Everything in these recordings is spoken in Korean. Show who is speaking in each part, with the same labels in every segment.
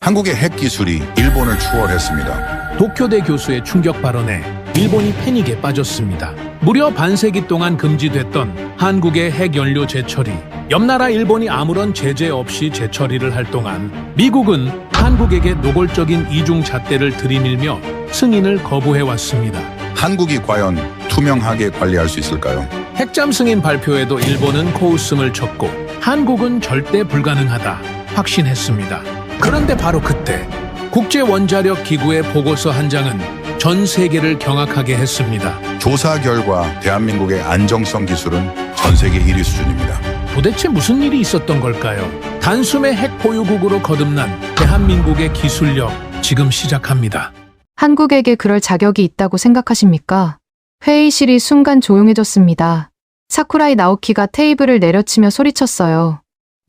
Speaker 1: 한국의 핵 기술이 일본을 추월했습니다.
Speaker 2: 도쿄대 교수의 충격 발언에 일본이 패닉에 빠졌습니다. 무려 반세기 동안 금지됐던 한국의 핵연료 재처리. 옆나라 일본이 아무런 제재 없이 재처리를 할 동안 미국은 한국에게 노골적인 이중 잣대를 들이밀며 승인을 거부해왔습니다.
Speaker 1: 한국이 과연 투명하게 관리할 수 있을까요?
Speaker 2: 핵잠 승인 발표에도 일본은 코웃음을 쳤고 한국은 절대 불가능하다 확신했습니다. 그런데 바로 그때 국제원자력기구의 보고서 한 장은 전 세계를 경악하게 했습니다.
Speaker 1: 조사 결과 대한민국의 안정성 기술은 전 세계 1위 수준입니다.
Speaker 2: 도대체 무슨 일이 있었던 걸까요? 단숨에 핵 보유국으로 거듭난 대한민국의 기술력 지금 시작합니다.
Speaker 3: 한국에게 그럴 자격이 있다고 생각하십니까? 회의실이 순간 조용해졌습니다. 사쿠라이 나오키가 테이블을 내려치며 소리쳤어요.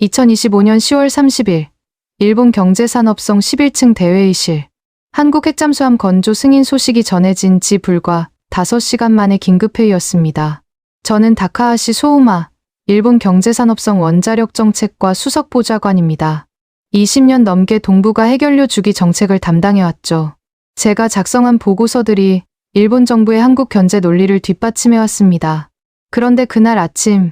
Speaker 3: 2025년 10월 30일 일본 경제산업성 11층 대회의실. 한국 핵잠수함 건조 승인 소식이 전해진 지 불과 5시간 만에 긴급회의였습니다. 저는 다카하시 소우마 일본 경제산업성 원자력 정책과 수석 보좌관입니다. 20년 넘게 동북아 핵연료 주기 정책을 담당해왔죠. 제가 작성한 보고서들이 일본 정부의 한국 견제 논리를 뒷받침해왔습니다. 그런데 그날 아침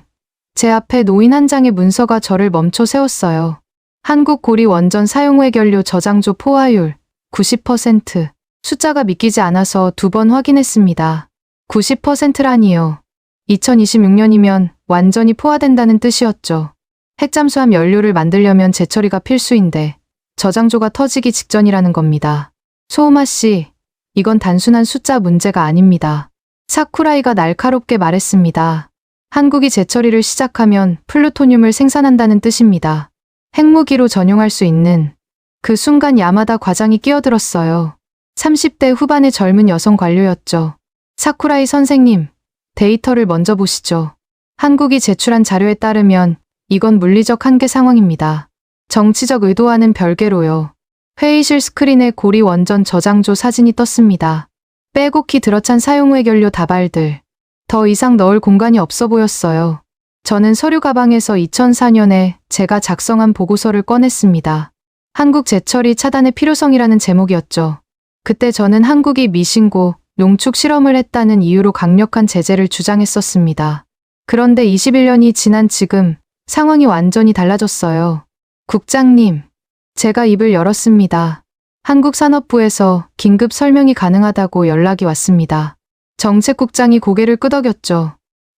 Speaker 3: 제 앞에 놓인 한 장의 문서가 저를 멈춰 세웠어요. 한국 고리 원전 사용 핵연료 저장조 포화율 90%. 숫자가 믿기지 않아서 2번 확인했습니다. 90%라니요. 2026년이면 완전히 포화된다는 뜻이었죠. 핵잠수함 연료를 만들려면 재처리가 필수인데 저장조가 터지기 직전이라는 겁니다. 소우마 씨, 이건 단순한 숫자 문제가 아닙니다. 사쿠라이가 날카롭게 말했습니다. 한국이 재처리를 시작하면 플루토늄을 생산한다는 뜻입니다. 핵무기로 전용할 수 있는. 그 순간 야마다 과장이 끼어들었어요. 30대 후반의 젊은 여성 관료였죠. 사쿠라이 선생님, 데이터를 먼저 보시죠. 한국이 제출한 자료에 따르면 이건 물리적 한계 상황입니다. 정치적 의도와는 별개로요. 회의실 스크린에 고리 원전 저장조 사진이 떴습니다. 빼곡히 들어찬 사용 핵연료 다발들. 더 이상 넣을 공간이 없어 보였어요. 저는 서류 가방에서 2004년에 제가 작성한 보고서를 꺼냈습니다. 한국 재처리 차단의 필요성이라는 제목이었죠. 그때 저는 한국이 미신고, 농축 실험을 했다는 이유로 강력한 제재를 주장했었습니다. 그런데 21년이 지난 지금 상황이 완전히 달라졌어요. 국장님, 제가 입을 열었습니다. 한국산업부에서 긴급 설명이 가능하다고 연락이 왔습니다. 정책국장이 고개를 끄덕였죠.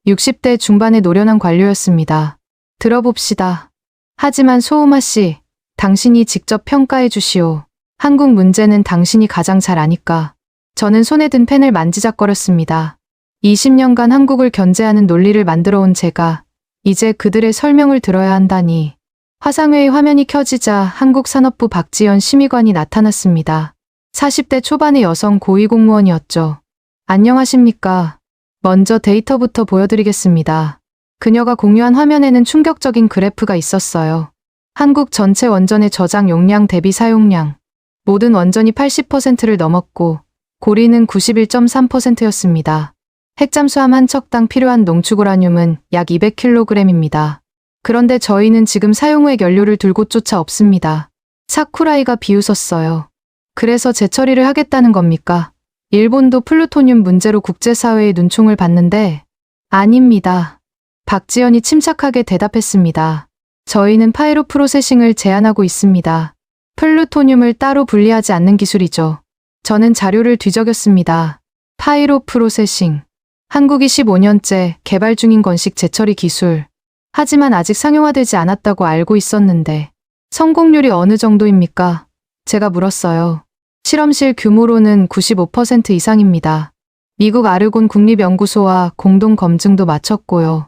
Speaker 3: 60대 중반의 노련한 관료였습니다. 들어봅시다. 하지만 소우마 씨, 당신이 직접 평가해 주시오. 한국 문제는 당신이 가장 잘 아니까. 저는 손에 든 펜을 만지작거렸습니다. 20년간 한국을 견제하는 논리를 만들어 온 제가 이제 그들의 설명을 들어야 한다니. 화상회의 화면이 켜지자 한국산업부 박지연 심의관이 나타났습니다. 40대 초반의 여성 고위공무원이었죠. 안녕하십니까. 먼저 데이터부터 보여드리겠습니다. 그녀가 공유한 화면에는 충격적인 그래프가 있었어요. 한국 전체 원전의 저장 용량 대비 사용량. 모든 원전이 80%를 넘었고 고리는 91.3%였습니다. 핵잠수함 한 척당 필요한 농축우라늄은 약 200kg입니다. 그런데 저희는 지금 사용 핵 연료를 들고 쫓아 없습니다. 사쿠라이가 비웃었어요. 그래서 재처리를 하겠다는 겁니까? 일본도 플루토늄 문제로 국제사회의 눈총을 받는데 아닙니다. 박지연이 침착하게 대답했습니다. 저희는 파이로 프로세싱을 제안하고 있습니다. 플루토늄을 따로 분리하지 않는 기술이죠. 저는 자료를 뒤적였습니다. 파이로 프로세싱. 한국이 15년째 개발 중인 건식 재처리 기술. 하지만 아직 상용화되지 않았다고 알고 있었는데 성공률이 어느 정도입니까? 제가 물었어요. 실험실 규모로는 95% 이상입니다. 미국 아르곤 국립연구소와 공동 검증도 마쳤고요.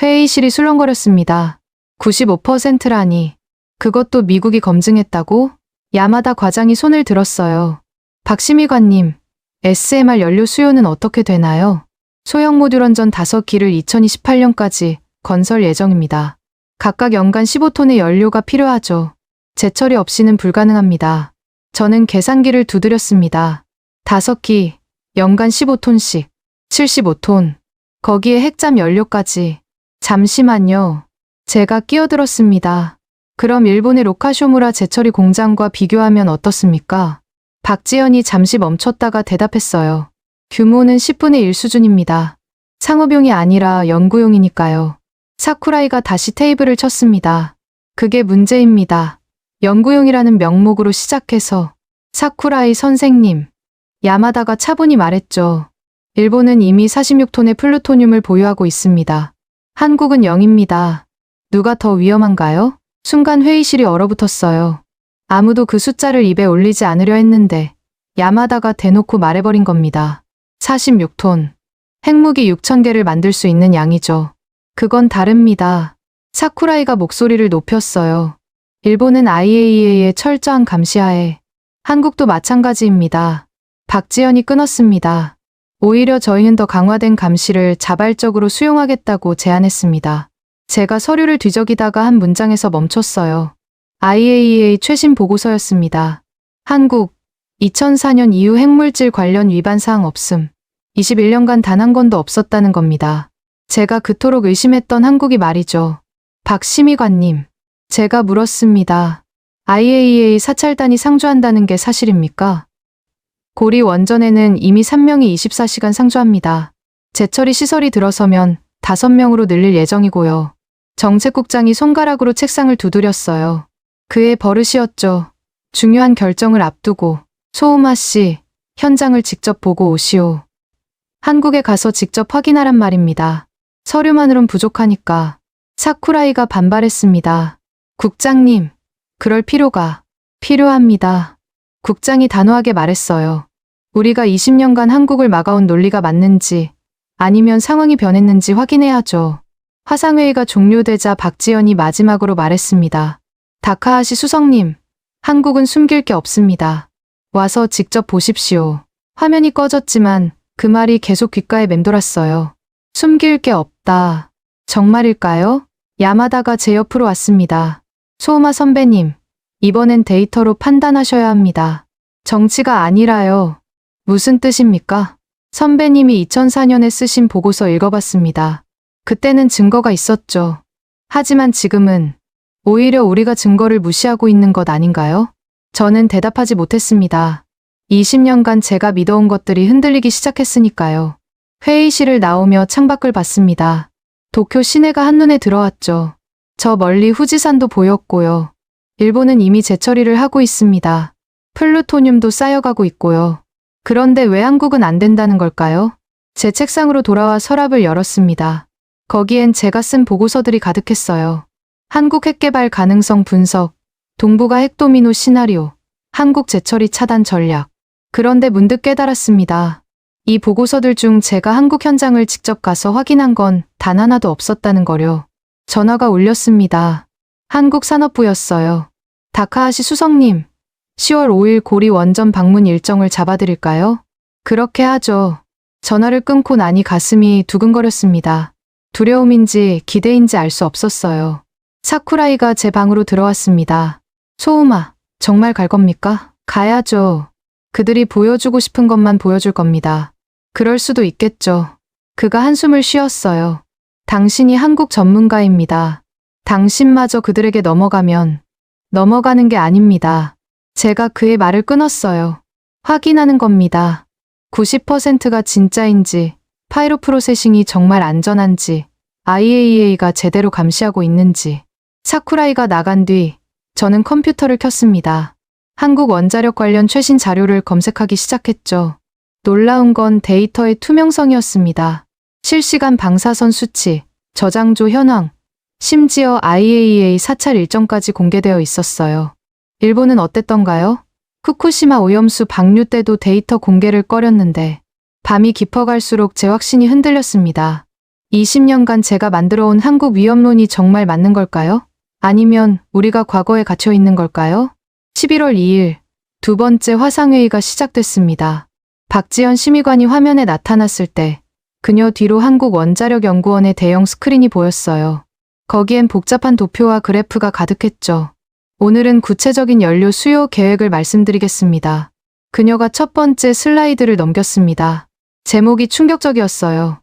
Speaker 3: 회의실이 술렁거렸습니다. 95%라니. 그것도 미국이 검증했다고? 야마다 과장이 손을 들었어요. 박심의관님, SMR 연료 수요는 어떻게 되나요? 소형 모듈 원전 5기를 2028년까지 건설 예정입니다. 각각 연간 15톤의 연료가 필요하죠. 재처리 없이는 불가능합니다. 저는 계산기를 두드렸습니다. 5기, 연간 15톤씩, 75톤. 거기에 핵잠 연료까지. 잠시만요. 제가 끼어들었습니다. 그럼 일본의 로카쇼무라 제철이 공장과 비교하면 어떻습니까? 박지연이 잠시 멈췄다가 대답했어요. 규모는 10분의 1 수준입니다. 상업용이 아니라 연구용이니까요. 사쿠라이가 다시 테이블을 쳤습니다. 그게 문제입니다. 연구용이라는 명목으로 시작해서 사쿠라이 선생님, 야마다가 차분히 말했죠. 일본은 이미 46톤의 플루토늄을 보유하고 있습니다. 한국은 0입니다. 누가 더 위험한가요? 순간 회의실이 얼어붙었어요. 아무도 그 숫자를 입에 올리지 않으려 했는데 야마다가 대놓고 말해버린 겁니다. 46톤. 핵무기 6,000개를 만들 수 있는 양이죠. 그건 다릅니다. 사쿠라이가 목소리를 높였어요. 일본은 IAEA의 철저한 감시하에 한국도 마찬가지입니다. 박지연이 끊었습니다. 오히려 저희는 더 강화된 감시를 자발적으로 수용하겠다고 제안했습니다. 제가 서류를 뒤적이다가 한 문장에서 멈췄어요. IAEA 최신 보고서였습니다. 한국, 2004년 이후 핵물질 관련 위반 사항 없음. 21년간 단 한 건도 없었다는 겁니다. 제가 그토록 의심했던 한국이 말이죠. 박 심의관님, 제가 물었습니다. IAEA 사찰단이 상주한다는 게 사실입니까? 고리 원전에는 이미 3명이 24시간 상주합니다. 제철이 시설이 들어서면 5명으로 늘릴 예정이고요. 정책국장이 손가락으로 책상을 두드렸어요. 그의 버릇이었죠. 중요한 결정을 앞두고 소우마 씨, 현장을 직접 보고 오시오. 한국에 가서 직접 확인하란 말입니다. 서류만으론 부족하니까. 사쿠라이가 반발했습니다. 국장님, 그럴 필요가 필요합니다. 국장이 단호하게 말했어요. 우리가 20년간 한국을 막아온 논리가 맞는지 아니면 상황이 변했는지 확인해야죠. 화상회의가 종료되자 박지연이 마지막으로 말했습니다. 다카하시 수석님, 한국은 숨길 게 없습니다. 와서 직접 보십시오. 화면이 꺼졌지만 그 말이 계속 귓가에 맴돌았어요. 숨길 게 없다. 정말일까요? 야마다가 제 옆으로 왔습니다. 소우마 선배님, 이번엔 데이터로 판단하셔야 합니다. 정치가 아니라요. 무슨 뜻입니까? 선배님이 2004년에 쓰신 보고서 읽어봤습니다. 그때는 증거가 있었죠. 하지만 지금은 오히려 우리가 증거를 무시하고 있는 것 아닌가요? 저는 대답하지 못했습니다. 20년간 제가 믿어온 것들이 흔들리기 시작했으니까요. 회의실을 나오며 창밖을 봤습니다. 도쿄 시내가 한눈에 들어왔죠. 저 멀리 후지산도 보였고요. 일본은 이미 재처리를 하고 있습니다. 플루토늄도 쌓여가고 있고요. 그런데 왜 한국은 안 된다는 걸까요? 제 책상으로 돌아와 서랍을 열었습니다. 거기엔 제가 쓴 보고서들이 가득했어요. 한국 핵개발 가능성 분석, 동북아 핵도미노 시나리오, 한국 재처리 차단 전략. 그런데 문득 깨달았습니다. 이 보고서들 중 제가 한국 현장을 직접 가서 확인한 건 단 하나도 없었다는 거요. 전화가 울렸습니다. 한국 산업부였어요. 다카하시 수석님, 10월 5일 고리 원전 방문 일정을 잡아드릴까요? 그렇게 하죠. 전화를 끊고 나니 가슴이 두근거렸습니다. 두려움인지 기대인지 알 수 없었어요. 사쿠라이가 제 방으로 들어왔습니다. 소우마, 정말 갈 겁니까? 가야죠. 그들이 보여주고 싶은 것만 보여줄 겁니다. 그럴 수도 있겠죠. 그가 한숨을 쉬었어요. 당신이 한국 전문가입니다. 당신마저 그들에게 넘어가면 넘어가는 게 아닙니다. 제가 그의 말을 끊었어요. 확인하는 겁니다. 90%가 진짜인지, 파이로 프로세싱이 정말 안전한지, IAEA가 제대로 감시하고 있는지. 사쿠라이가 나간 뒤 저는 컴퓨터를 켰습니다. 한국 원자력 관련 최신 자료를 검색하기 시작했죠. 놀라운 건 데이터의 투명성이었습니다. 실시간 방사선 수치, 저장조 현황, 심지어 IAEA 사찰 일정까지 공개되어 있었어요. 일본은 어땠던가요? 후쿠시마 오염수 방류 때도 데이터 공개를 꺼렸는데 밤이 깊어갈수록 제 확신이 흔들렸습니다. 20년간 제가 만들어온 한국 위험론이 정말 맞는 걸까요? 아니면 우리가 과거에 갇혀 있는 걸까요? 11월 2일 두 번째 화상회의가 시작됐습니다. 박지연 심의관이 화면에 나타났을 때 그녀 뒤로 한국원자력연구원의 대형 스크린이 보였어요. 거기엔 복잡한 도표와 그래프가 가득했죠. 오늘은 구체적인 연료 수요 계획을 말씀드리겠습니다. 그녀가 첫 번째 슬라이드를 넘겼습니다. 제목이 충격적이었어요.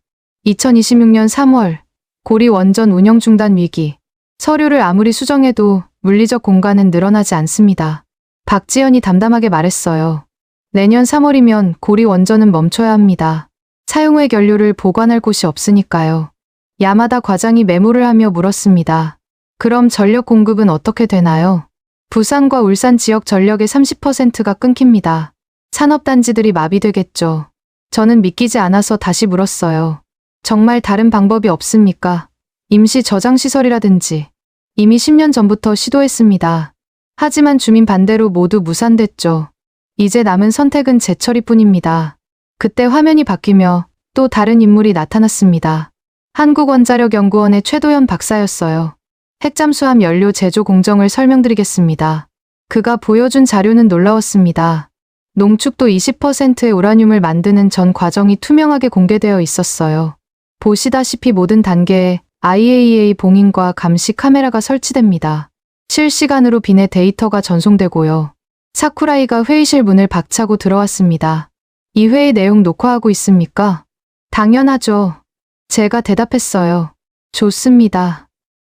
Speaker 3: 2026년 3월 고리 원전 운영 중단 위기. 서류를 아무리 수정해도 물리적 공간은 늘어나지 않습니다. 박지연이 담담하게 말했어요. 내년 3월이면 고리 원전은 멈춰야 합니다. 사용 후 연료를 보관할 곳이 없으니까요. 야마다 과장이 메모를 하며 물었습니다. 그럼 전력 공급은 어떻게 되나요? 부산과 울산 지역 전력의 30%가 끊깁니다. 산업단지들이 마비되겠죠. 저는 믿기지 않아서 다시 물었어요. 정말 다른 방법이 없습니까? 임시 저장시설이라든지. 이미 10년 전부터 시도했습니다. 하지만 주민 반대로 모두 무산됐죠. 이제 남은 선택은 재처리뿐입니다. 그때 화면이 바뀌며 또 다른 인물이 나타났습니다. 한국원자력연구원의 최도연 박사였어요. 핵잠수함 연료 제조 공정을 설명드리겠습니다. 그가 보여준 자료는 놀라웠습니다. 농축도 20%의 우라늄을 만드는 전 과정이 투명하게 공개되어 있었어요. 보시다시피 모든 단계에 IAEA 봉인과 감시 카메라가 설치됩니다. 실시간으로 비내 데이터가 전송되고요. 사쿠라이가 회의실 문을 박차고 들어왔습니다. 이 회의 내용 녹화하고 있습니까? 당연하죠. 제가 대답했어요. 좋습니다.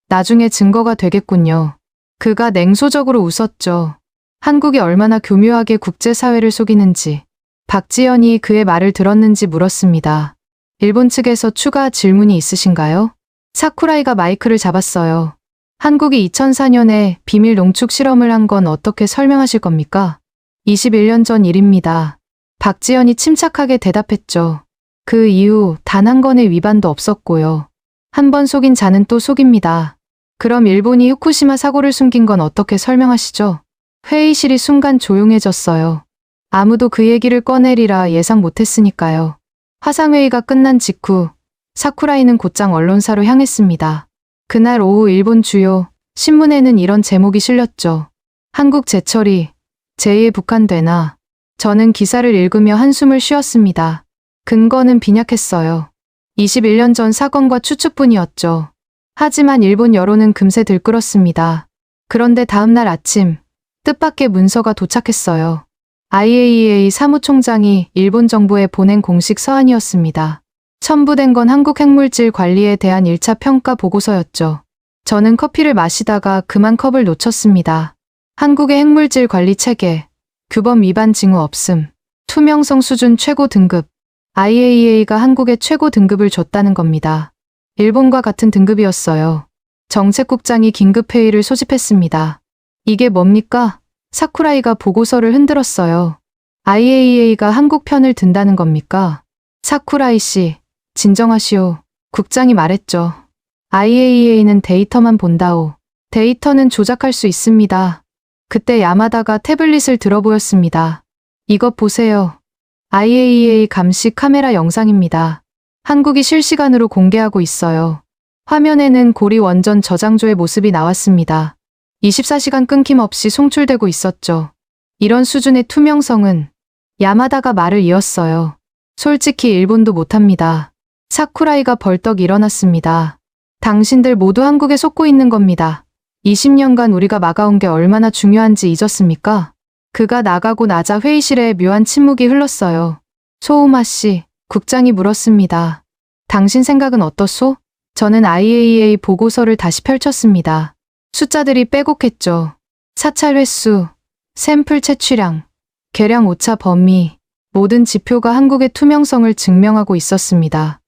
Speaker 3: 나중에 증거가 되겠군요. 그가 냉소적으로 웃었죠. 한국이 얼마나 교묘하게 국제사회를 속이는지. 박지연이 그의 말을 들었는지 물었습니다. 일본 측에서 추가 질문이 있으신가요? 사쿠라이가 마이크를 잡았어요. 한국이 2004년에 비밀 농축 실험을 한 건 어떻게 설명하실 겁니까? 21년 전 일입니다. 박지연이 침착하게 대답했죠. 그 이후 단 한 건의 위반도 없었고요. 한 번 속인 자는 또 속입니다. 그럼 일본이 후쿠시마 사고를 숨긴 건 어떻게 설명하시죠? 회의실이 순간 조용해졌어요. 아무도 그 얘기를 꺼내리라 예상 못했으니까요. 화상회의가 끝난 직후 사쿠라이는 곧장 언론사로 향했습니다. 그날 오후 일본 주요 신문에는 이런 제목이 실렸죠. 한국 재처리, 제2의 북한 되나. 저는 기사를 읽으며 한숨을 쉬었습니다. 근거는 빈약했어요. 21년 전 사건과 추측뿐이었죠. 하지만 일본 여론은 금세 들끓었습니다. 그런데 다음날 아침 뜻밖의 문서가 도착했어요. IAEA 사무총장이 일본 정부에 보낸 공식 서한이었습니다. 첨부된 건 한국 핵물질 관리에 대한 1차 평가 보고서였죠. 저는 커피를 마시다가 그만 컵을 놓쳤습니다. 한국의 핵물질 관리 체계, 규범 위반 징후 없음, 투명성 수준 최고 등급. IAEA가 한국에 최고 등급을 줬다는 겁니다. 일본과 같은 등급이었어요. 정책국장이 긴급회의를 소집했습니다. 이게 뭡니까? 사쿠라이가 보고서를 흔들었어요. IAEA가 한국 편을 든다는 겁니까? 사쿠라이 씨, 진정하시오. 국장이 말했죠. IAEA는 데이터만 본다오. 데이터는 조작할 수 있습니다. 그때 야마다가 태블릿을 들어 보였습니다. 이것 보세요. IAEA 감시 카메라 영상입니다. 한국이 실시간으로 공개하고 있어요. 화면에는 고리 원전 저장조의 모습이 나왔습니다. 24시간 끊김없이 송출되고 있었죠. 이런 수준의 투명성은 야마다가 말을 이었어요. 솔직히 일본도 못합니다. 사쿠라이가 벌떡 일어났습니다. 당신들 모두 한국에 속고 있는 겁니다. 20년간 우리가 막아온 게 얼마나 중요한지 잊었습니까? 그가 나가고 나자 회의실에 묘한 침묵이 흘렀어요. 소우마 씨, 국장이 물었습니다. 당신 생각은 어떻소? 저는 IAEA 보고서를 다시 펼쳤습니다. 숫자들이 빼곡했죠. 사찰 횟수, 샘플 채취량, 계량 오차 범위, 모든 지표가 한국의 투명성을 증명하고 있었습니다.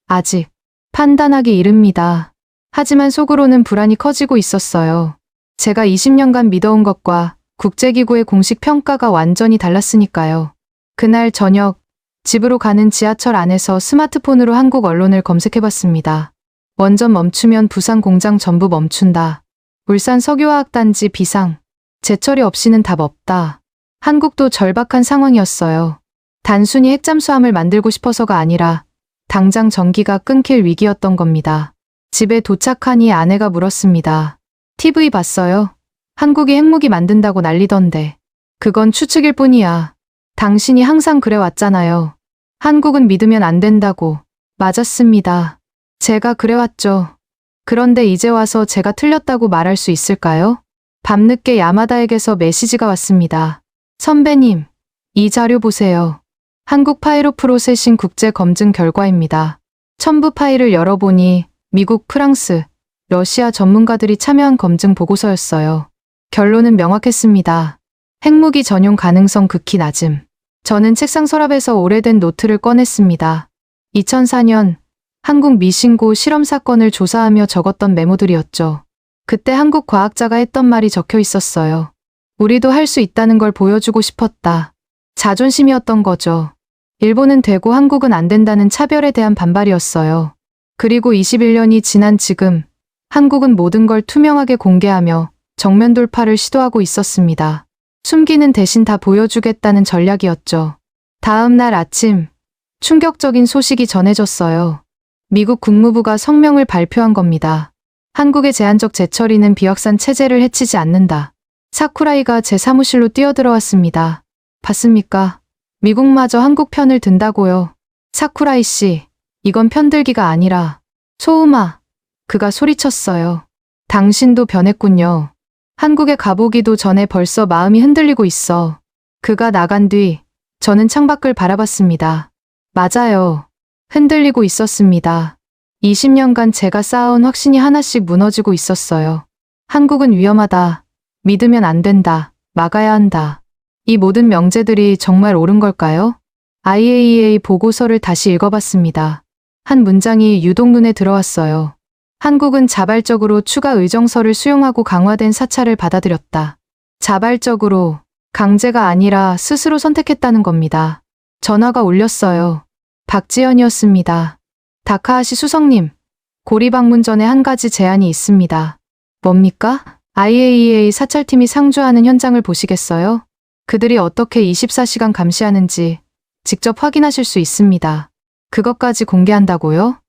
Speaker 3: 아직 판단하기 이릅니다. 하지만 속으로는 불안이 커지고 있었어요. 제가 20년간 믿어온 것과 국제기구의 공식 평가가 완전히 달랐으니까요. 그날 저녁 집으로 가는 지하철 안에서 스마트폰으로 한국 언론을 검색해봤습니다. 원전 멈추면 부산 공장 전부 멈춘다. 울산 석유화학단지 비상. 재처리 없이는 답 없다. 한국도 절박한 상황이었어요. 단순히 핵잠수함을 만들고 싶어서가 아니라 당장 전기가 끊길 위기였던 겁니다. 집에 도착하니 아내가 물었습니다. TV 봤어요? 한국이 핵무기 만든다고 난리던데. 그건 추측일 뿐이야. 당신이 항상 그래왔잖아요. 한국은 믿으면 안 된다고. 맞았습니다. 제가 그래왔죠. 그런데 이제 와서 제가 틀렸다고 말할 수 있을까요? 밤늦게 야마다에게서 메시지가 왔습니다. 선배님, 이 자료 보세요. 한국 파이로 프로세싱 국제 검증 결과입니다. 첨부 파일을 열어보니 미국, 프랑스, 러시아 전문가들이 참여한 검증 보고서였어요. 결론은 명확했습니다. 핵무기 전용 가능성 극히 낮음. 저는 책상 서랍에서 오래된 노트를 꺼냈습니다. 2004년 한국 미신고 실험 사건을 조사하며 적었던 메모들이었죠. 그때 한국 과학자가 했던 말이 적혀 있었어요. 우리도 할 수 있다는 걸 보여주고 싶었다. 자존심이었던 거죠. 일본은 되고 한국은 안 된다는 차별에 대한 반발이었어요. 그리고 21년이 지난 지금 한국은 모든 걸 투명하게 공개하며 정면 돌파를 시도하고 있었습니다. 숨기는 대신 다 보여주겠다는 전략이었죠. 다음 날 아침 충격적인 소식이 전해졌어요. 미국 국무부가 성명을 발표한 겁니다. 한국의 제한적 재처리는 비확산 체제를 해치지 않는다. 사쿠라이가 제 사무실로 뛰어들어왔습니다. 봤습니까? 미국마저 한국 편을 든다고요. 사쿠라이 씨, 이건 편들기가 아니라 소음아. 그가 소리쳤어요. 당신도 변했군요. 한국에 가보기도 전에 벌써 마음이 흔들리고 있어. 그가 나간 뒤 저는 창밖을 바라봤습니다. 맞아요. 흔들리고 있었습니다. 20년간 제가 쌓아온 확신이 하나씩 무너지고 있었어요. 한국은 위험하다. 믿으면 안 된다. 막아야 한다. 이 모든 명제들이 정말 옳은 걸까요? IAEA 보고서를 다시 읽어봤습니다. 한 문장이 유독 눈에 들어왔어요. 한국은 자발적으로 추가 의정서를 수용하고 강화된 사찰을 받아들였다. 자발적으로, 강제가 아니라 스스로 선택했다는 겁니다. 전화가 울렸어요. 박지연이었습니다. 다카하시 수석님, 고리 방문 전에 한 가지 제안이 있습니다. 뭡니까? IAEA 사찰팀이 상주하는 현장을 보시겠어요? 그들이 어떻게 24시간 감시하는지 직접 확인하실 수 있습니다. 그것까지 공개한다고요?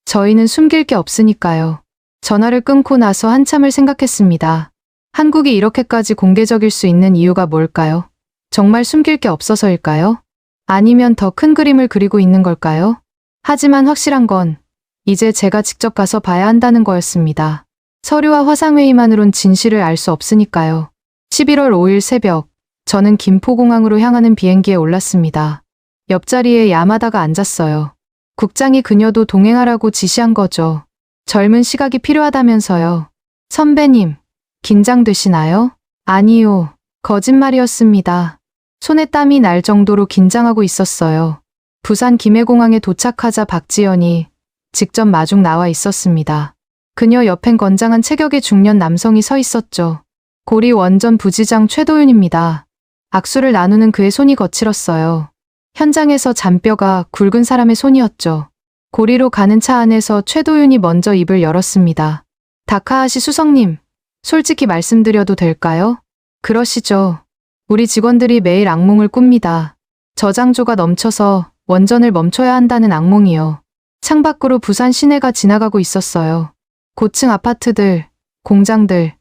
Speaker 3: 저희는 숨길 게 없으니까요. 전화를 끊고 나서 한참을 생각했습니다. 한국이 이렇게까지 공개적일 수 있는 이유가 뭘까요? 정말 숨길 게 없어서일까요? 아니면 더 큰 그림을 그리고 있는 걸까요? 하지만 확실한 건 이제 제가 직접 가서 봐야 한다는 거였습니다. 서류와 화상회의만으론 진실을 알 수 없으니까요. 11월 5일 새벽, 저는 김포공항으로 향하는 비행기에 올랐습니다. 옆자리에 야마다가 앉았어요. 국장이 그녀도 동행하라고 지시한 거죠. 젊은 시각이 필요하다면서요. 선배님, 긴장되시나요? 아니요, 거짓말이었습니다. 손에 땀이 날 정도로 긴장하고 있었어요. 부산 김해공항에 도착하자 박지연이 직접 마중 나와 있었습니다. 그녀 옆엔 건장한 체격의 중년 남성이 서 있었죠. 고리 원전 부지장 최도윤입니다. 악수를 나누는 그의 손이 거칠었어요. 현장에서 잔뼈가 굵은 사람의 손이었죠. 고리로 가는 차 안에서 최도윤이 먼저 입을 열었습니다. 다카하시 수석님, 솔직히 말씀드려도 될까요? 그러시죠. 우리 직원들이 매일 악몽을 꿉니다. 저장조가 넘쳐서 원전을 멈춰야 한다는 악몽이요. 창밖으로 부산 시내가 지나가고 있었어요. 고층 아파트들, 공장들,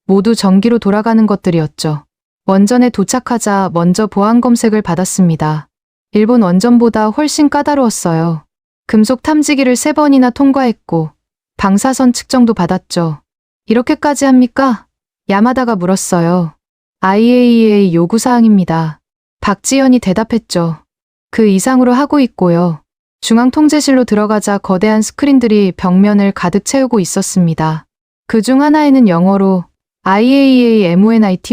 Speaker 3: 모두 전기로 돌아가는 것들이었죠. 원전에 도착하자 먼저 보안 검색을 받았습니다. 일본 원전보다 훨씬 까다로웠어요. 금속 탐지기를 3번이나 통과했고 방사선 측정도 받았죠. 이렇게까지 합니까? 야마다가 물었어요. IAEA 요구사항입니다. 박지연이 대답했죠. 그 이상으로 하고 있고요. 중앙통제실로 들어가자 거대한 스크린들이 벽면을 가득 채우고 있었습니다. 그중 하나에는 영어로 IAEA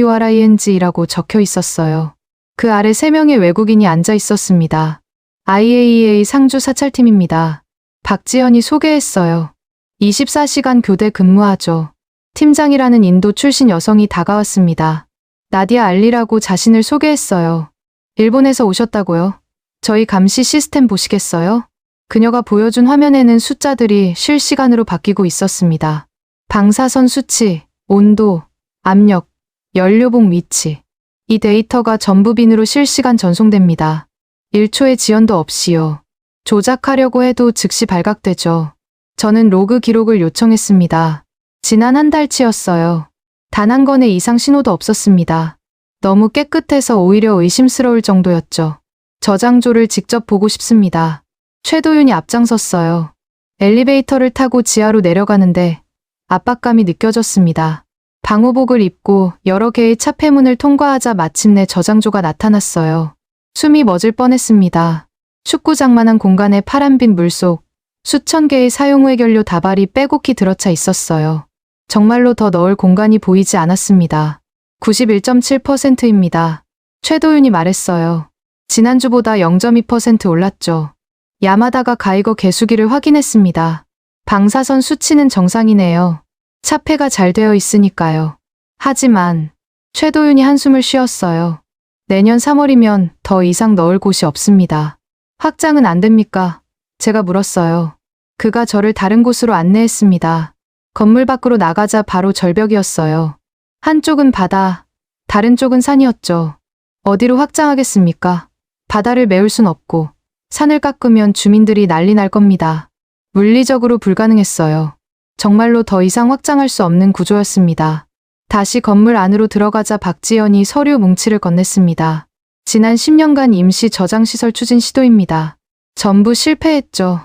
Speaker 3: MONITORING라고 적혀 있었어요. 그 아래 3명의 외국인이 앉아 있었습니다. IAEA 상주 사찰팀입니다. 박지연이 소개했어요. 24시간 교대 근무하죠. 팀장이라는 인도 출신 여성이 다가왔습니다. 나디아 알리라고 자신을 소개했어요. 일본에서 오셨다고요? 저희 감시 시스템 보시겠어요? 그녀가 보여준 화면에는 숫자들이 실시간으로 바뀌고 있었습니다. 방사선 수치, 온도, 압력, 연료봉 위치. 이 데이터가 전부 빈으로 실시간 전송됩니다. 1초의 지연도 없이요. 조작하려고 해도 즉시 발각되죠. 저는 로그 기록을 요청했습니다. 지난 한 달치였어요. 단 한 건의 이상 신호도 없었습니다. 너무 깨끗해서 오히려 의심스러울 정도였죠. 저장조를 직접 보고 싶습니다. 최도윤이 앞장섰어요. 엘리베이터를 타고 지하로 내려가는데 압박감이 느껴졌습니다. 방호복을 입고 여러 개의 차 폐문을 통과하자 마침내 저장조가 나타났어요. 숨이 멎을 뻔했습니다. 축구장만한 공간의 파란빛 물속 수천 개의 사용 후 해결료 다발이 빼곡히 들어차 있었어요. 정말로 더 넣을 공간이 보이지 않았습니다. 91.7%입니다. 최도윤이 말했어요. 지난주보다 0.2% 올랐죠. 야마다가 가이거 개수기를 확인했습니다. 방사선 수치는 정상이네요. 차폐가 잘 되어 있으니까요. 하지만 최도윤이 한숨을 쉬었어요. 내년 3월이면 더 이상 넣을 곳이 없습니다. 확장은 안 됩니까? 제가 물었어요. 그가 저를 다른 곳으로 안내했습니다. 건물 밖으로 나가자 바로 절벽이었어요. 한쪽은 바다, 다른 쪽은 산이었죠. 어디로 확장하겠습니까? 바다를 메울 순 없고 산을 깎으면 주민들이 난리 날 겁니다. 물리적으로 불가능했어요. 정말로 더 이상 확장할 수 없는 구조였습니다. 다시 건물 안으로 들어가자 박지연이 서류 뭉치를 건넸습니다. 지난 10년간 임시 저장시설 추진 시도입니다. 전부 실패했죠.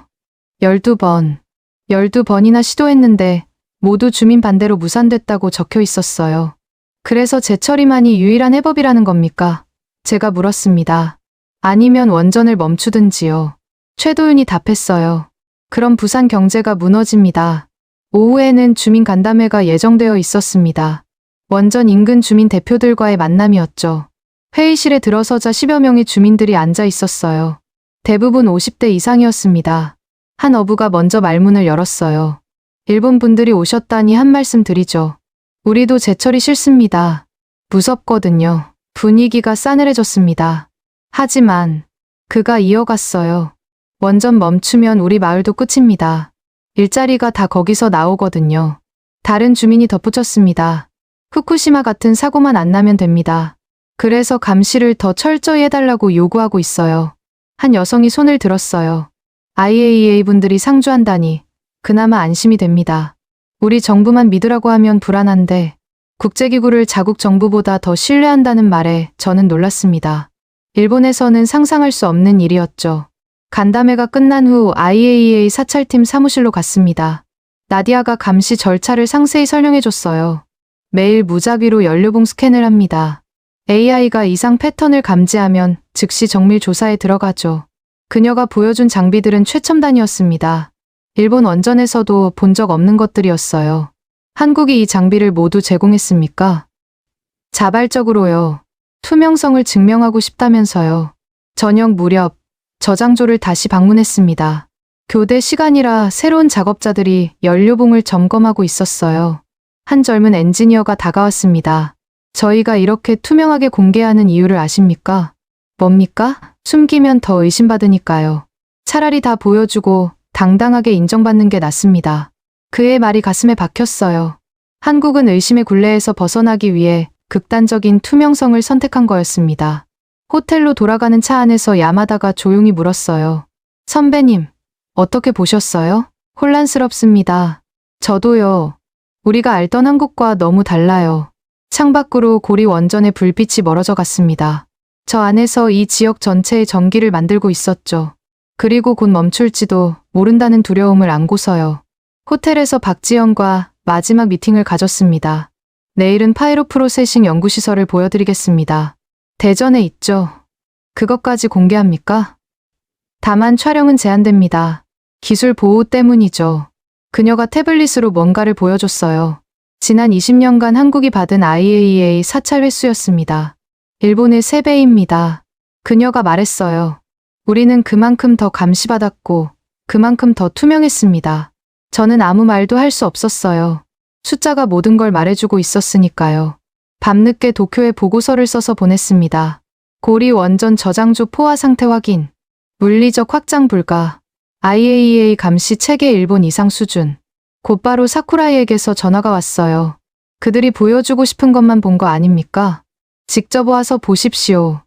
Speaker 3: 12번. 12번이나 시도했는데 모두 주민 반대로 무산됐다고 적혀 있었어요. 그래서 재처리만이 유일한 해법이라는 겁니까? 제가 물었습니다. 아니면 원전을 멈추든지요. 최도윤이 답했어요. 그럼 부산 경제가 무너집니다. 오후에는 주민 간담회가 예정되어 있었습니다. 원전 인근 주민 대표들과의 만남이었죠. 회의실에 들어서자 10여 명의 주민들이 앉아 있었어요. 대부분 50대 이상이었습니다. 한 어부가 먼저 말문을 열었어요. 일본 분들이 오셨다니 한 말씀 드리죠. 우리도 재처리 싫습니다. 무섭거든요. 분위기가 싸늘해졌습니다. 하지만 그가 이어갔어요. 원전 멈추면 우리 마을도 끝입니다. 일자리가 다 거기서 나오거든요. 다른 주민이 덧붙였습니다. 후쿠시마 같은 사고만 안 나면 됩니다. 그래서 감시를 더 철저히 해달라고 요구하고 있어요. 한 여성이 손을 들었어요. IAEA 분들이 상주한다니 그나마 안심이 됩니다. 우리 정부만 믿으라고 하면 불안한데 국제기구를 자국 정부보다 더 신뢰한다는 말에 저는 놀랐습니다. 일본에서는 상상할 수 없는 일이었죠. 간담회가 끝난 후 IAEA 사찰팀 사무실로 갔습니다. 나디아가 감시 절차를 상세히 설명해줬어요. 매일 무작위로 연료봉 스캔을 합니다. AI가 이상 패턴을 감지하면 즉시 정밀 조사에 들어가죠. 그녀가 보여준 장비들은 최첨단이었습니다. 일본 원전에서도 본 적 없는 것들이었어요. 한국이 이 장비를 모두 제공했습니까? 자발적으로요. 투명성을 증명하고 싶다면서요. 저녁 무렵 저장소를 다시 방문했습니다. 교대 시간이라 새로운 작업자들이 연료봉을 점검하고 있었어요. 한 젊은 엔지니어가 다가왔습니다. 저희가 이렇게 투명하게 공개하는 이유를 아십니까? 뭡니까? 숨기면 더 의심받으니까요. 차라리 다 보여주고 당당하게 인정받는 게 낫습니다. 그의 말이 가슴에 박혔어요. 한국은 의심의 굴레에서 벗어나기 위해 극단적인 투명성을 선택한 거였습니다. 호텔로 돌아가는 차 안에서 야마다가 조용히 물었어요. 선배님, 어떻게 보셨어요? 혼란스럽습니다. 저도요. 우리가 알던 한국과 너무 달라요. 창밖으로 고리 원전의 불빛이 멀어져 갔습니다. 저 안에서 이 지역 전체의 전기를 만들고 있었죠. 그리고 곧 멈출지도 모른다는 두려움을 안고서요. 호텔에서 박지연과 마지막 미팅을 가졌습니다. 내일은 파이로 프로세싱 연구시설을 보여드리겠습니다. 대전에 있죠. 그것까지 공개합니까? 다만 촬영은 제한됩니다. 기술 보호 때문이죠. 그녀가 태블릿으로 뭔가를 보여줬어요. 지난 20년간 한국이 받은 IAEA 사찰 횟수였습니다. 일본의 3배입니다. 그녀가 말했어요. 우리는 그만큼 더 감시받았고 그만큼 더 투명했습니다. 저는 아무 말도 할 수 없었어요. 숫자가 모든 걸 말해주고 있었으니까요. 밤늦게 도쿄에 보고서를 써서 보냈습니다. 고리 원전 저장소 포화 상태 확인, 물리적 확장 불가, IAEA 감시 체계 일본 이상 수준. 곧바로 사쿠라이에게서 전화가 왔어요. 그들이 보여주고 싶은 것만 본 거 아닙니까? 직접 와서 보십시오.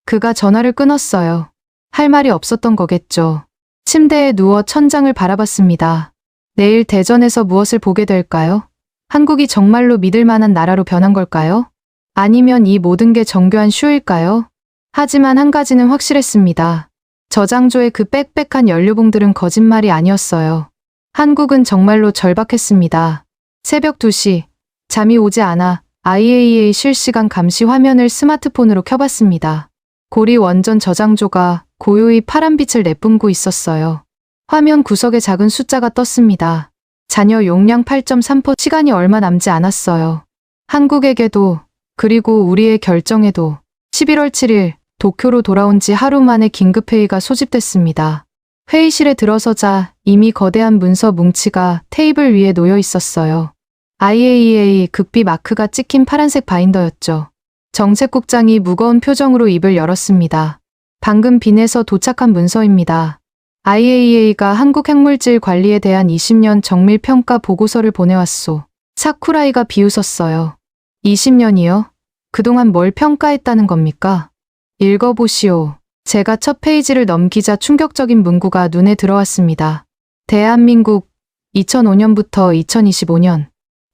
Speaker 3: 그가 전화를 끊었어요. 할 말이 없었던 거겠죠. 침대에 누워 천장을 바라봤습니다. 내일 대전에서 무엇을 보게 될까요? 한국이 정말로 믿을 만한 나라로 변한 걸까요? 아니면 이 모든 게 정교한 쇼일까요? 하지만 한 가지는 확실했습니다. 저장소의 그 빽빽한 연료봉들은 거짓말이 아니었어요. 한국은 정말로 절박했습니다. 새벽 2시, 잠이 오지 않아 IAEA 실시간 감시 화면을 스마트폰으로 켜봤습니다. 고리 원전 저장소가 고요히 파란 빛을 내뿜고 있었어요. 화면 구석에 작은 숫자가 떴습니다. 자녀 용량 8.3%. 시간이 얼마 남지 않았어요. 한국에게도, 그리고 우리의 결정에도. 11월 7일 도쿄로 돌아온 지 하루 만에 긴급회의가 소집됐습니다. 회의실에 들어서자 이미 거대한 문서 뭉치가 테이블 위에 놓여 있었어요. IAEA 극비 마크가 찍힌 파란색 바인더였죠. 정책국장이 무거운 표정으로 입을 열었습니다. 방금 빈에서 도착한 문서입니다. IAEA가 한국 핵물질 관리에 대한 20년 정밀 평가 보고서를 보내왔소. 사쿠라이가 비웃었어요. 20년이요? 그동안 뭘 평가했다는 겁니까? 읽어보시오. 제가 첫 페이지를 넘기자 충격적인 문구가 눈에 들어왔습니다. 대한민국 2005년부터 2025년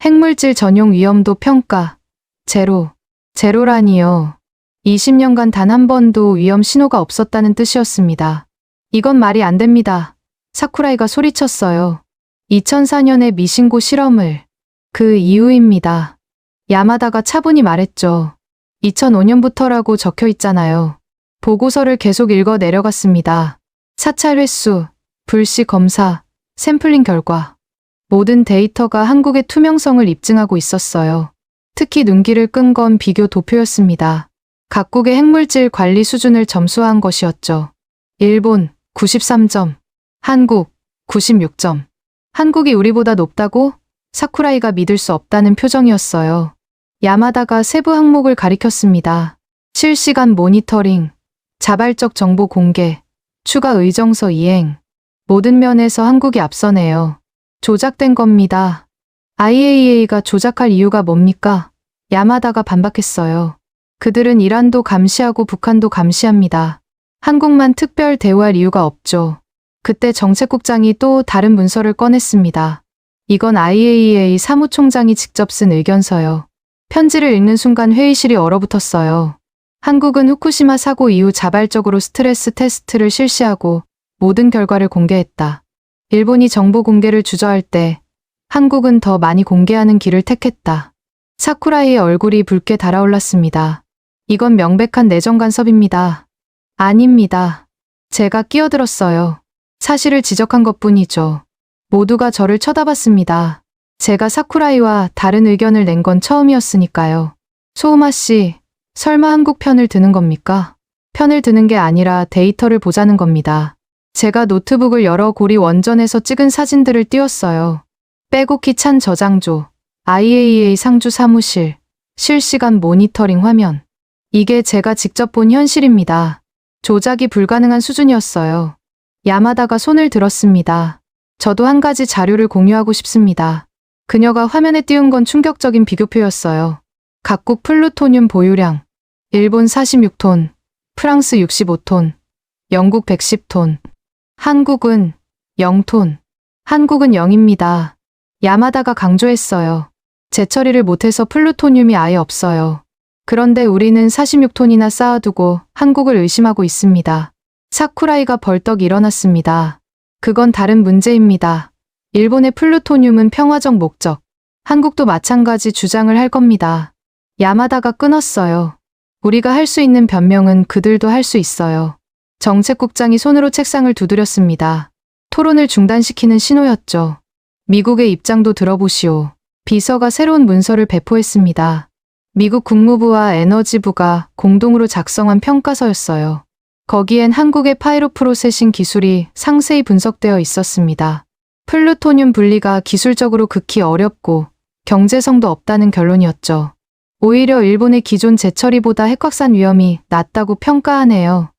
Speaker 3: 핵물질 전용 위험도 평가 제로. 제로라니요. 20년간 단 한 번도 위험 신호가 없었다는 뜻이었습니다. 이건 말이 안 됩니다. 사쿠라이가 소리쳤어요. 2004년에 미신고 실험을. 그 이후입니다. 야마다가 차분히 말했죠. 2005년부터라고 적혀 있잖아요. 보고서를 계속 읽어 내려갔습니다. 사찰 횟수, 불시 검사, 샘플링 결과. 모든 데이터가 한국의 투명성을 입증하고 있었어요. 특히 눈길을 끈 건 비교 도표였습니다. 각국의 핵물질 관리 수준을 점수한 것이었죠. 일본 93점, 한국 96점. 한국이 우리보다 높다고? 사쿠라이가 믿을 수 없다는 표정이었어요. 야마다가 세부 항목을 가리켰습니다. 실시간 모니터링, 자발적 정보 공개, 추가 의정서 이행. 모든 면에서 한국이 앞서네요. 조작된 겁니다. IAEA가 조작할 이유가 뭡니까? 야마다가 반박했어요. 그들은 이란도 감시하고 북한도 감시합니다. 한국만 특별 대우할 이유가 없죠. 그때 정책국장이 또 다른 문서를 꺼냈습니다. 이건 IAEA 사무총장이 직접 쓴 의견서요. 편지를 읽는 순간 회의실이 얼어붙었어요. 한국은 후쿠시마 사고 이후 자발적으로 스트레스 테스트를 실시하고 모든 결과를 공개했다. 일본이 정보 공개를 주저할 때 한국은 더 많이 공개하는 길을 택했다. 사쿠라이의 얼굴이 붉게 달아올랐습니다. 이건 명백한 내정 간섭입니다. 아닙니다. 제가 끼어들었어요. 사실을 지적한 것뿐이죠. 모두가 저를 쳐다봤습니다. 제가 사쿠라이와 다른 의견을 낸 건 처음이었으니까요. 소우마 씨, 설마 한국 편을 드는 겁니까? 편을 드는 게 아니라 데이터를 보자는 겁니다. 제가 노트북을 열어 고리 원전에서 찍은 사진들을 띄웠어요. 빼곡히 찬 저장조, IAEA 상주 사무실, 실시간 모니터링 화면. 이게 제가 직접 본 현실입니다. 조작이 불가능한 수준이었어요. 야마다가 손을 들었습니다. 저도 한 가지 자료를 공유하고 싶습니다. 그녀가 화면에 띄운 건 충격적인 비교표였어요. 각국 플루토늄 보유량. 일본 46톤, 프랑스 65톤, 영국 110톤. 한국은 0톤. 한국은 0입니다. 야마다가 강조했어요. 재처리를 못해서 플루토늄이 아예 없어요. 그런데 우리는 46톤이나 쌓아두고 한국을 의심하고 있습니다. 사쿠라이가 벌떡 일어났습니다. 그건 다른 문제입니다. 일본의 플루토늄은 평화적 목적, 한국도 마찬가지 주장을 할 겁니다. 야마다가 끊었어요. 우리가 할 수 있는 변명은 그들도 할 수 있어요. 정책국장이 손으로 책상을 두드렸습니다. 토론을 중단시키는 신호였죠. 미국의 입장도 들어보시오. 비서가 새로운 문서를 배포했습니다. 미국 국무부와 에너지부가 공동으로 작성한 평가서였어요. 거기엔 한국의 파이로 프로세싱 기술이 상세히 분석되어 있었습니다. 플루토늄 분리가 기술적으로 극히 어렵고 경제성도 없다는 결론이었죠. 오히려 일본의 기존 재처리보다 핵확산 위험이 낮다고 평가하네요.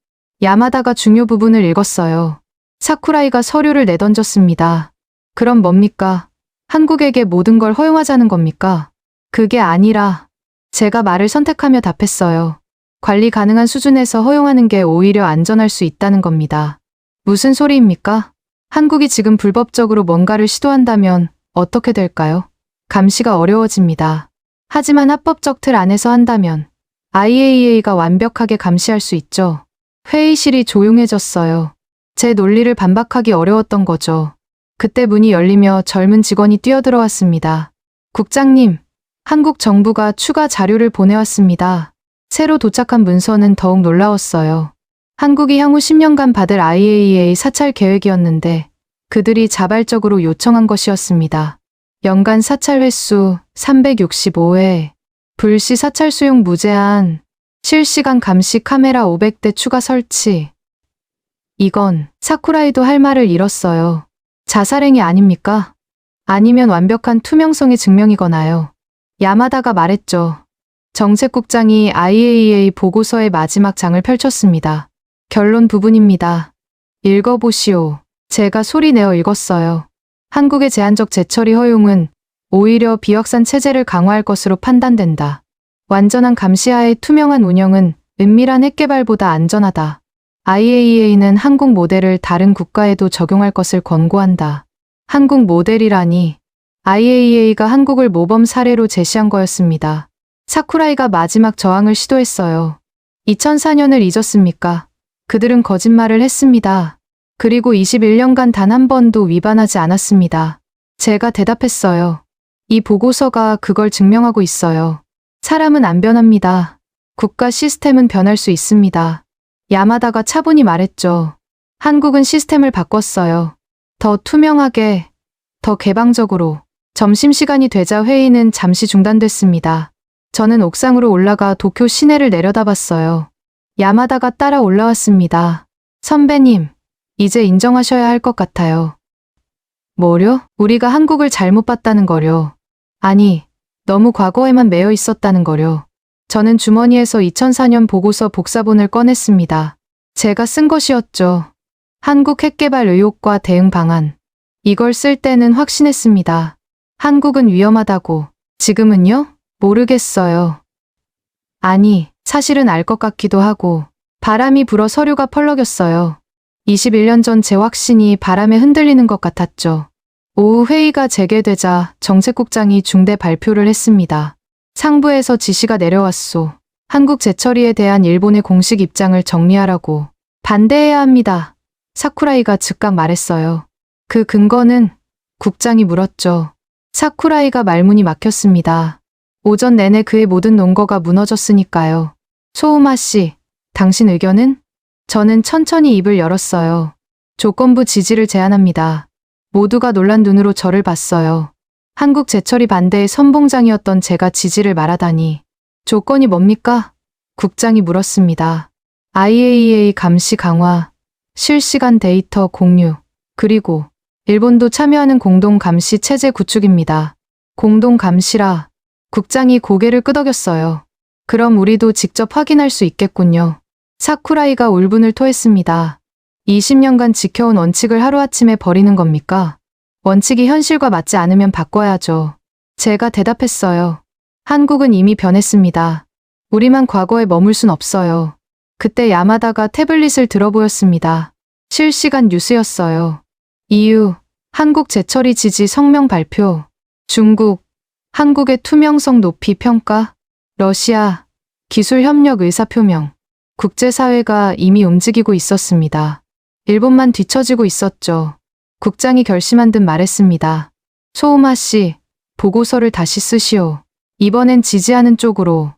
Speaker 3: 야마다가 중요 부분을 읽었어요. 사쿠라이가 서류를 내던졌습니다. 그럼 뭡니까? 한국에게 모든 걸 허용하자는 겁니까? 그게 아니라 제가 말을 선택하며 답했어요. 관리 가능한 수준에서 허용하는 게 오히려 안전할 수 있다는 겁니다. 무슨 소리입니까? 한국이 지금 불법적으로 뭔가를 시도한다면 어떻게 될까요? 감시가 어려워집니다. 하지만 합법적 틀 안에서 한다면 IAEA가 완벽하게 감시할 수 있죠. 회의실이 조용해졌어요. 제 논리를 반박하기 어려웠던 거죠. 그때 문이 열리며 젊은 직원이 뛰어들어왔습니다. 국장님, 한국 정부가 추가 자료를 보내왔습니다. 새로 도착한 문서는 더욱 놀라웠어요. 한국이 향후 10년간 받을 IAEA 사찰 계획이었는데 그들이 자발적으로 요청한 것이었습니다. 연간 사찰 횟수 365회, 불시 사찰 수용 무제한, 실시간 감시 카메라 500대 추가 설치. 이건 사쿠라이도 할 말을 잃었어요. 자살행위 아닙니까? 아니면 완벽한 투명성의 증명이거나요. 야마다가 말했죠. 정책국장이 IAEA 보고서의 마지막 장을 펼쳤습니다. 결론 부분입니다. 읽어보시오. 제가 소리 내어 읽었어요. 한국의 제한적 재처리 허용은 오히려 비확산 체제를 강화할 것으로 판단된다. 완전한 감시하에 투명한 운영은 은밀한 핵개발보다 안전하다. IAEA는 한국 모델을 다른 국가에도 적용할 것을 권고한다. 한국 모델이라니 IAEA가 한국을 모범 사례로 제시한 거였습니다. 사쿠라이가 마지막 저항을 시도했어요. 2004년을 잊었습니까? 그들은 거짓말을 했습니다. 그리고 21년간 단 한 번도 위반하지 않았습니다. 제가 대답했어요. 이 보고서가 그걸 증명하고 있어요. 사람은 안 변합니다. 국가 시스템은 변할 수 있습니다. 야마다가 차분히 말했죠. 한국은 시스템을 바꿨어요. 더 투명하게, 더 개방적으로. 점심시간이 되자 회의는 잠시 중단됐습니다. 저는 옥상으로 올라가 도쿄 시내를 내려다봤어요. 야마다가 따라 올라왔습니다. 선배님, 이제 인정하셔야 할 것 같아요. 뭐려? 우리가 한국을 잘못 봤다는 거려. 아니, 너무 과거에만 매여 있었다는 거려. 저는 주머니에서 2004년 보고서 복사본을 꺼냈습니다. 제가 쓴 것이었죠. 한국 핵개발 의혹과 대응 방안. 이걸 쓸 때는 확신했습니다. 한국은 위험하다고. 지금은요? 모르겠어요. 아니, 사실은 알 것 같기도 하고. 바람이 불어 서류가 펄럭였어요. 21년 전 제 확신이 바람에 흔들리는 것 같았죠. 오후 회의가 재개되자 정책국장이 중대 발표를 했습니다. 상부에서 지시가 내려왔소. 한국 재처리에 대한 일본의 공식 입장을 정리하라고. 반대해야 합니다. 사쿠라이가 즉각 말했어요. 그 근거는? 국장이 물었죠. 사쿠라이가 말문이 막혔습니다. 오전 내내 그의 모든 논거가 무너졌으니까요. 소우마 씨, 당신 의견은? 저는 천천히 입을 열었어요. 조건부 지지를 제안합니다. 모두가 놀란 눈으로 저를 봤어요. 한국 재처리 반대의 선봉장이었던 제가 지지를 말하다니. 조건이 뭡니까? 국장이 물었습니다. IAEA 감시 강화, 실시간 데이터 공유, 그리고 일본도 참여하는 공동 감시 체제 구축입니다. 공동 감시라. 국장이 고개를 끄덕였어요. 그럼 우리도 직접 확인할 수 있겠군요. 사쿠라이가 울분을 토했습니다. 20년간 지켜온 원칙을 하루아침에 버리는 겁니까? 원칙이 현실과 맞지 않으면 바꿔야죠. 제가 대답했어요. 한국은 이미 변했습니다. 우리만 과거에 머물 순 없어요. 그때 야마다가 태블릿을 들어 보였습니다. 실시간 뉴스였어요. EU, 한국 재처리 지지 성명 발표. 중국, 한국의 투명성 높이 평가. 러시아, 기술 협력 의사 표명. 국제사회가 이미 움직이고 있었습니다. 일본만 뒤처지고 있었죠. 국장이 결심한 듯 말했습니다. 소우마 씨, 보고서를 다시 쓰시오. 이번엔 지지하는 쪽으로.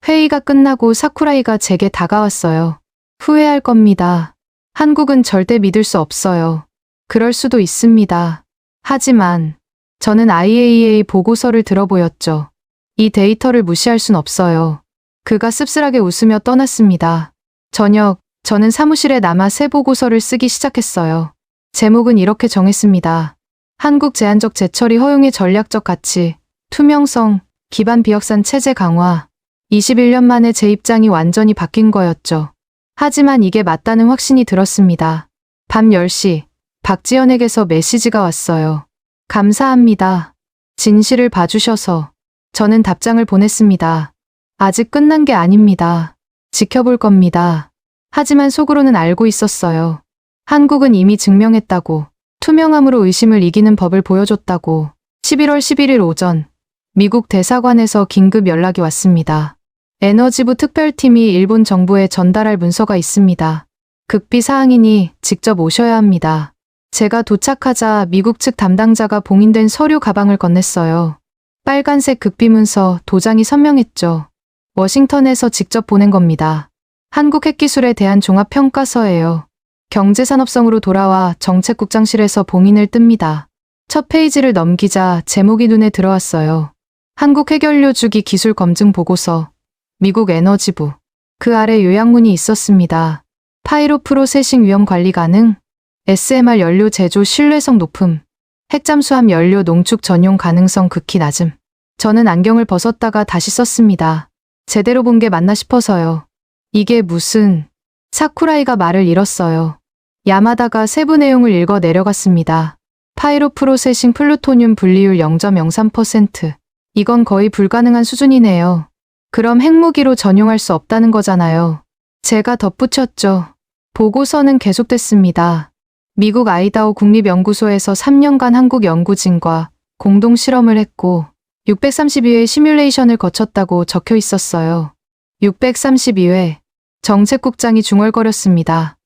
Speaker 3: 회의가 끝나고 사쿠라이가 제게 다가왔어요. 후회할 겁니다. 한국은 절대 믿을 수 없어요. 그럴 수도 있습니다. 하지만 저는 IAEA 보고서를 들어보였죠. 이 데이터를 무시할 순 없어요. 그가 씁쓸하게 웃으며 떠났습니다. 저녁, 저는 사무실에 남아 새 보고서를 쓰기 시작했어요. 제목은 이렇게 정했습니다. 한국 제한적 재처리 허용의 전략적 가치, 투명성, 기반 비확산 체제 강화. 21년 만에 제 입장이 완전히 바뀐 거였죠. 하지만 이게 맞다는 확신이 들었습니다. 밤 10시, 박지연에게서 메시지가 왔어요. 감사합니다. 진실을 봐주셔서. 저는 답장을 보냈습니다. 아직 끝난 게 아닙니다. 지켜볼 겁니다. 하지만 속으로는 알고 있었어요. 한국은 이미 증명했다고. 투명함으로 의심을 이기는 법을 보여줬다고. 11월 11일 오전, 미국 대사관에서 긴급 연락이 왔습니다. 에너지부 특별팀이 일본 정부에 전달할 문서가 있습니다. 극비 사항이니 직접 오셔야 합니다. 제가 도착하자 미국 측 담당자가 봉인된 서류 가방을 건넸어요. 빨간색 극비 문서, 도장이 선명했죠. 워싱턴에서 직접 보낸 겁니다. 한국 핵기술에 대한 종합평가서예요. 경제산업성으로 돌아와 정책국장실에서 봉인을 뜹니다. 첫 페이지를 넘기자 제목이 눈에 들어왔어요. 한국 해결료 주기 기술 검증 보고서, 미국 에너지부. 그 아래 요약문이 있었습니다. 파이로 프로세싱 위험 관리 가능, SMR 연료 제조 신뢰성 높음, 핵잠수함 연료 농축 전용 가능성 극히 낮음. 저는 안경을 벗었다가 다시 썼습니다. 제대로 본 게 맞나 싶어서요. 이게 무슨... 사쿠라이가 말을 잃었어요. 야마다가 세부 내용을 읽어 내려갔습니다. 파이로 프로세싱 플루토늄 분리율 0.03%. 이건 거의 불가능한 수준이네요. 그럼 핵무기로 전용할 수 없다는 거잖아요. 제가 덧붙였죠. 보고서는 계속됐습니다. 미국 아이다호 국립연구소에서 3년간 한국 연구진과 공동 실험을 했고 632회의 시뮬레이션을 거쳤다고 적혀 있었어요. 632회. 정책국장이 중얼거렸습니다.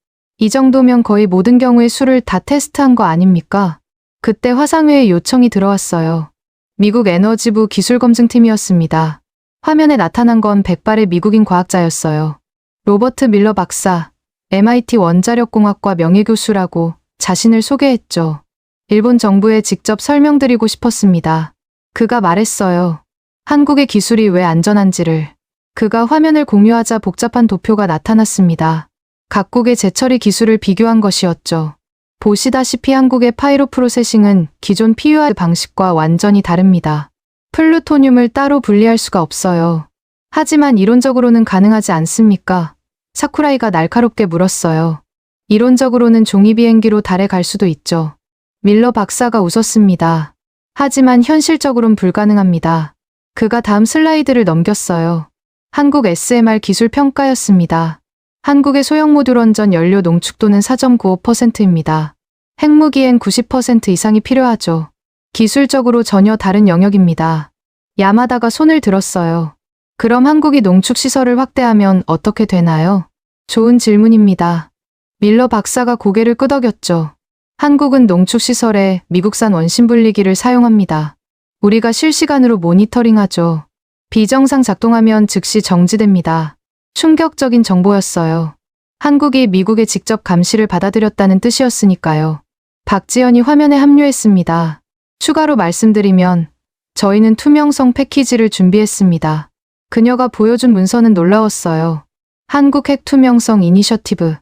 Speaker 3: 이 정도면 거의 모든 경우의 수를 다 테스트한 거 아닙니까? 그때 화상회의 요청이 들어왔어요. 미국 에너지부 기술검증팀이었습니다. 화면에 나타난 건 백발의 미국인 과학자였어요. 로버트 밀러 박사, MIT 원자력공학과 명예교수라고 자신을 소개했죠. 일본 정부에 직접 설명드리고 싶었습니다. 그가 말했어요. 한국의 기술이 왜 안전한지를. 그가 화면을 공유하자 복잡한 도표가 나타났습니다. 각국의 재처리 기술을 비교한 것이었죠. 보시다시피 한국의 파이로 프로세싱은 기존 PUR 방식과 완전히 다릅니다. 플루토늄을 따로 분리할 수가 없어요. 하지만 이론적으로는 가능하지 않습니까? 사쿠라이가 날카롭게 물었어요. 이론적으로는 종이 비행기로 달에 갈 수도 있죠. 밀러 박사가 웃었습니다. 하지만 현실적으로는 불가능합니다. 그가 다음 슬라이드를 넘겼어요. 한국 SMR 기술 평가였습니다. 한국의 소형 모듈 원전 연료 농축도는 4.95%입니다. 핵무기엔 90% 이상이 필요하죠. 기술적으로 전혀 다른 영역입니다. 야마다가 손을 들었어요. 그럼 한국이 농축시설을 확대하면 어떻게 되나요? 좋은 질문입니다. 밀러 박사가 고개를 끄덕였죠. 한국은 농축시설에 미국산 원심 분리기를 사용합니다. 우리가 실시간으로 모니터링하죠. 비정상 작동하면 즉시 정지됩니다. 충격적인 정보였어요. 한국이 미국의 직접 감시를 받아들였다는 뜻이었으니까요. 박지연이 화면에 합류했습니다. 추가로 말씀드리면 저희는 투명성 패키지를 준비했습니다. 그녀가 보여준 문서는 놀라웠어요. 한국 핵 투명성 이니셔티브,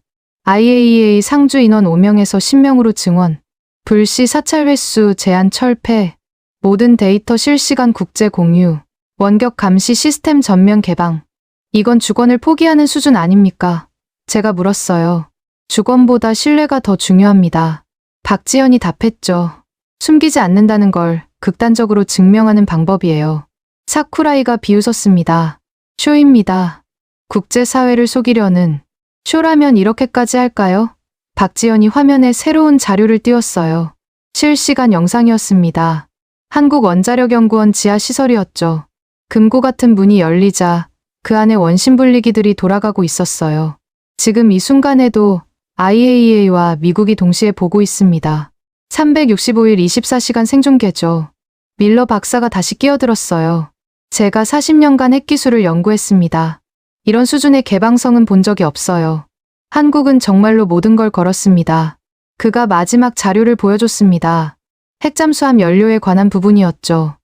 Speaker 3: IAEA 상주 인원 5명에서 10명으로 증원, 불시 사찰 횟수 제한 철폐, 모든 데이터 실시간 국제 공유, 원격 감시 시스템 전면 개방. 이건 주권을 포기하는 수준 아닙니까? 제가 물었어요. 주권보다 신뢰가 더 중요합니다. 박지연이 답했죠. 숨기지 않는다는 걸 극단적으로 증명하는 방법이에요. 사쿠라이가 비웃었습니다. 쇼입니다. 국제사회를 속이려는. 쇼라면 이렇게까지 할까요? 박지연이 화면에 새로운 자료를 띄웠어요. 실시간 영상이었습니다. 한국원자력연구원 지하시설이었죠. 금고 같은 문이 열리자 그 안에 원심 분리기들이 돌아가고 있었어요. 지금 이 순간에도 IAEA와 미국이 동시에 보고 있습니다. 365일 24시간 생중계죠. 밀러 박사가 다시 끼어들었어요. 제가 40년간 핵기술을 연구했습니다. 이런 수준의 개방성은 본 적이 없어요. 한국은 정말로 모든 걸 걸었습니다. 그가 마지막 자료를 보여줬습니다. 핵잠수함 연료에 관한 부분이었죠.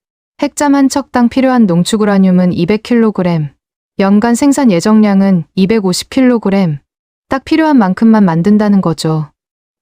Speaker 3: 핵잠 한 척당 필요한 농축 우라늄은 200kg, 연간 생산 예정량은 250kg, 딱 필요한 만큼만 만든다는 거죠.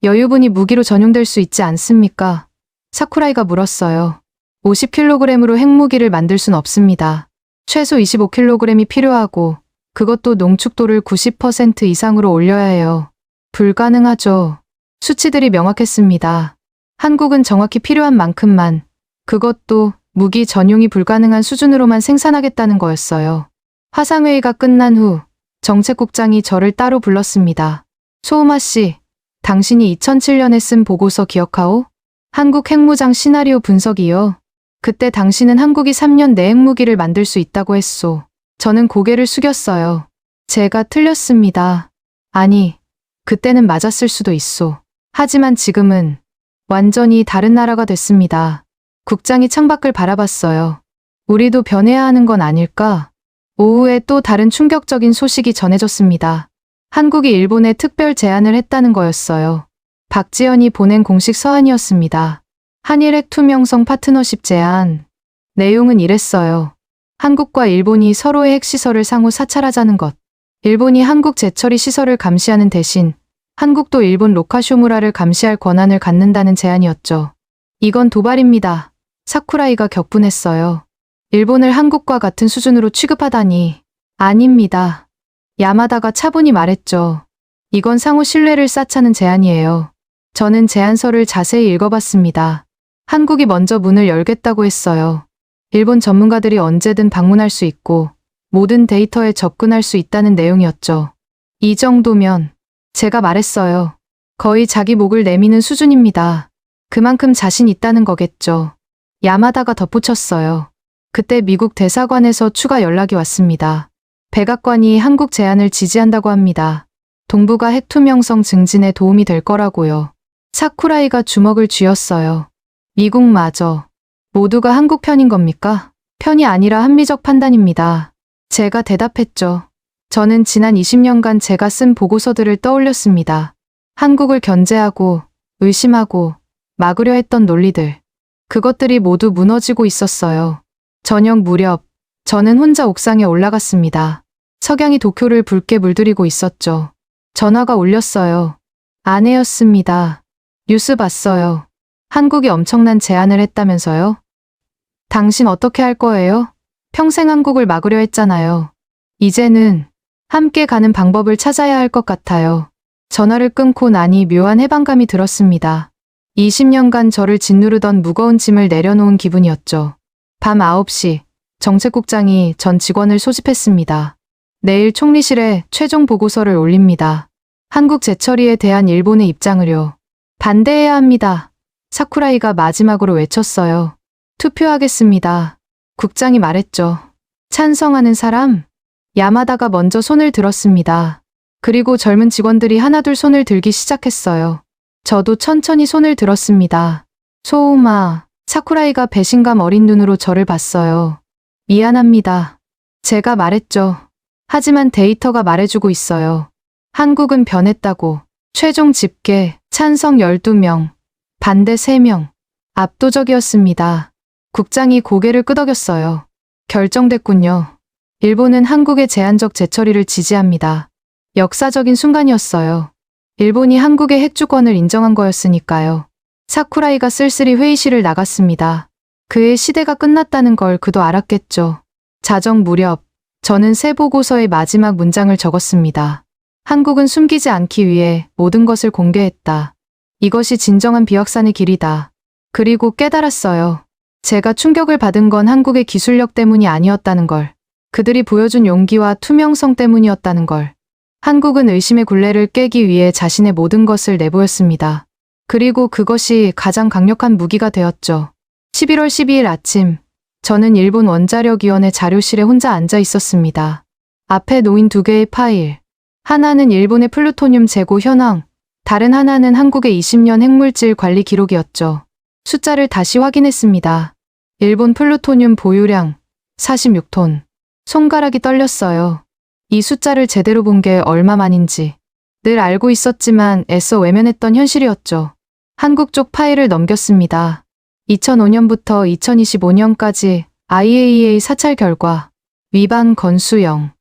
Speaker 3: 여유분이 무기로 전용될 수 있지 않습니까? 사쿠라이가 물었어요. 50kg으로 핵무기를 만들 순 없습니다. 최소 25kg이 필요하고 그것도 농축도를 90% 이상으로 올려야 해요. 불가능하죠. 수치들이 명확했습니다. 한국은 정확히 필요한 만큼만, 그것도 무기 전용이 불가능한 수준으로만 생산하겠다는 거였어요. 화상회의가 끝난 후 정책국장이 저를 따로 불렀습니다. 소우마 씨, 당신이 2007년에 쓴 보고서 기억하오? 한국 핵무장 시나리오 분석이요. 그때 당신은 한국이 3년 내 핵무기를 만들 수 있다고 했소. 저는 고개를 숙였어요. 제가 틀렸습니다. 아니, 그때는 맞았을 수도 있소. 하지만 지금은 완전히 다른 나라가 됐습니다. 국장이 창밖을 바라봤어요. 우리도 변해야 하는 건 아닐까? 오후에 또 다른 충격적인 소식이 전해졌습니다. 한국이 일본에 특별 제안을 했다는 거였어요. 박지연이 보낸 공식 서한이었습니다. 한일 핵 투명성 파트너십 제안. 내용은 이랬어요. 한국과 일본이 서로의 핵시설을 상호 사찰하자는 것. 일본이 한국 재처리 시설을 감시하는 대신 한국도 일본 로카쇼무라를 감시할 권한을 갖는다는 제안이었죠. 이건 도발입니다. 사쿠라이가 격분했어요. 일본을 한국과 같은 수준으로 취급하다니. 아닙니다. 야마다가 차분히 말했죠. 이건 상호 신뢰를 쌓자는 제안이에요. 저는 제안서를 자세히 읽어봤습니다. 한국이 먼저 문을 열겠다고 했어요. 일본 전문가들이 언제든 방문할 수 있고 모든 데이터에 접근할 수 있다는 내용이었죠. 이 정도면 제가 말했어요. 거의 자기 목을 내미는 수준입니다. 그만큼 자신 있다는 거겠죠. 야마다가 덧붙였어요. 그때 미국 대사관에서 추가 연락이 왔습니다. 백악관이 한국 제안을 지지한다고 합니다. 동북아 핵 투명성 증진에 도움이 될 거라고요. 사쿠라이가 주먹을 쥐었어요. 미국마저. 모두가 한국 편인 겁니까? 편이 아니라 합리적 판단입니다. 제가 대답했죠. 저는 지난 20년간 제가 쓴 보고서들을 떠올렸습니다. 한국을 견제하고, 의심하고, 막으려 했던 논리들. 그것들이 모두 무너지고 있었어요. 저녁 무렵, 저는 혼자 옥상에 올라갔습니다. 석양이 도쿄를 붉게 물들이고 있었죠. 전화가 울렸어요. 아내였습니다. 뉴스 봤어요. 한국이 엄청난 제안을 했다면서요? 당신 어떻게 할 거예요? 평생 한국을 막으려 했잖아요. 이제는 함께 가는 방법을 찾아야 할 것 같아요. 전화를 끊고 나니 묘한 해방감이 들었습니다. 20년간 저를 짓누르던 무거운 짐을 내려놓은 기분이었죠. 밤 9시, 정책국장이 전 직원을 소집했습니다. 내일 총리실에 최종 보고서를 올립니다. 한국 재처리에 대한 일본의 입장을요. 반대해야 합니다. 사쿠라이가 마지막으로 외쳤어요. 투표하겠습니다. 국장이 말했죠. 찬성하는 사람? 야마다가 먼저 손을 들었습니다. 그리고 젊은 직원들이 하나둘 손을 들기 시작했어요. 저도 천천히 손을 들었습니다. 소우마, 사쿠라이가 배신감 어린 눈으로 저를 봤어요. 미안합니다. 제가 말했죠. 하지만 데이터가 말해주고 있어요. 한국은 변했다고. 최종 집계, 찬성 12명, 반대 3명. 압도적이었습니다. 국장이 고개를 끄덕였어요. 결정됐군요. 일본은 한국의 제한적 재처리를 지지합니다. 역사적인 순간이었어요. 일본이 한국의 핵주권을 인정한 거였으니까요. 사쿠라이가 쓸쓸히 회의실을 나갔습니다. 그의 시대가 끝났다는 걸 그도 알았겠죠. 자정 무렵, 저는 새 보고서의 마지막 문장을 적었습니다. 한국은 숨기지 않기 위해 모든 것을 공개했다. 이것이 진정한 비확산의 길이다. 그리고 깨달았어요. 제가 충격을 받은 건 한국의 기술력 때문이 아니었다는 걸. 그들이 보여준 용기와 투명성 때문이었다는 걸. 한국은 의심의 굴레를 깨기 위해 자신의 모든 것을 내보였습니다. 그리고 그것이 가장 강력한 무기가 되었죠. 11월 12일 아침, 저는 일본 원자력위원회 자료실에 혼자 앉아 있었습니다. 앞에 놓인 2개의 파일. 하나는 일본의 플루토늄 재고 현황, 다른 하나는 한국의 20년 핵물질 관리 기록이었죠. 숫자를 다시 확인했습니다. 일본 플루토늄 보유량 46톤. 손가락이 떨렸어요. 이 숫자를 제대로 본 게 얼마만인지. 늘 알고 있었지만 애써 외면했던 현실이었죠. 한국 쪽 파일을 넘겼습니다. 2005년부터 2025년까지 IAEA 사찰 결과 위반 건수 0.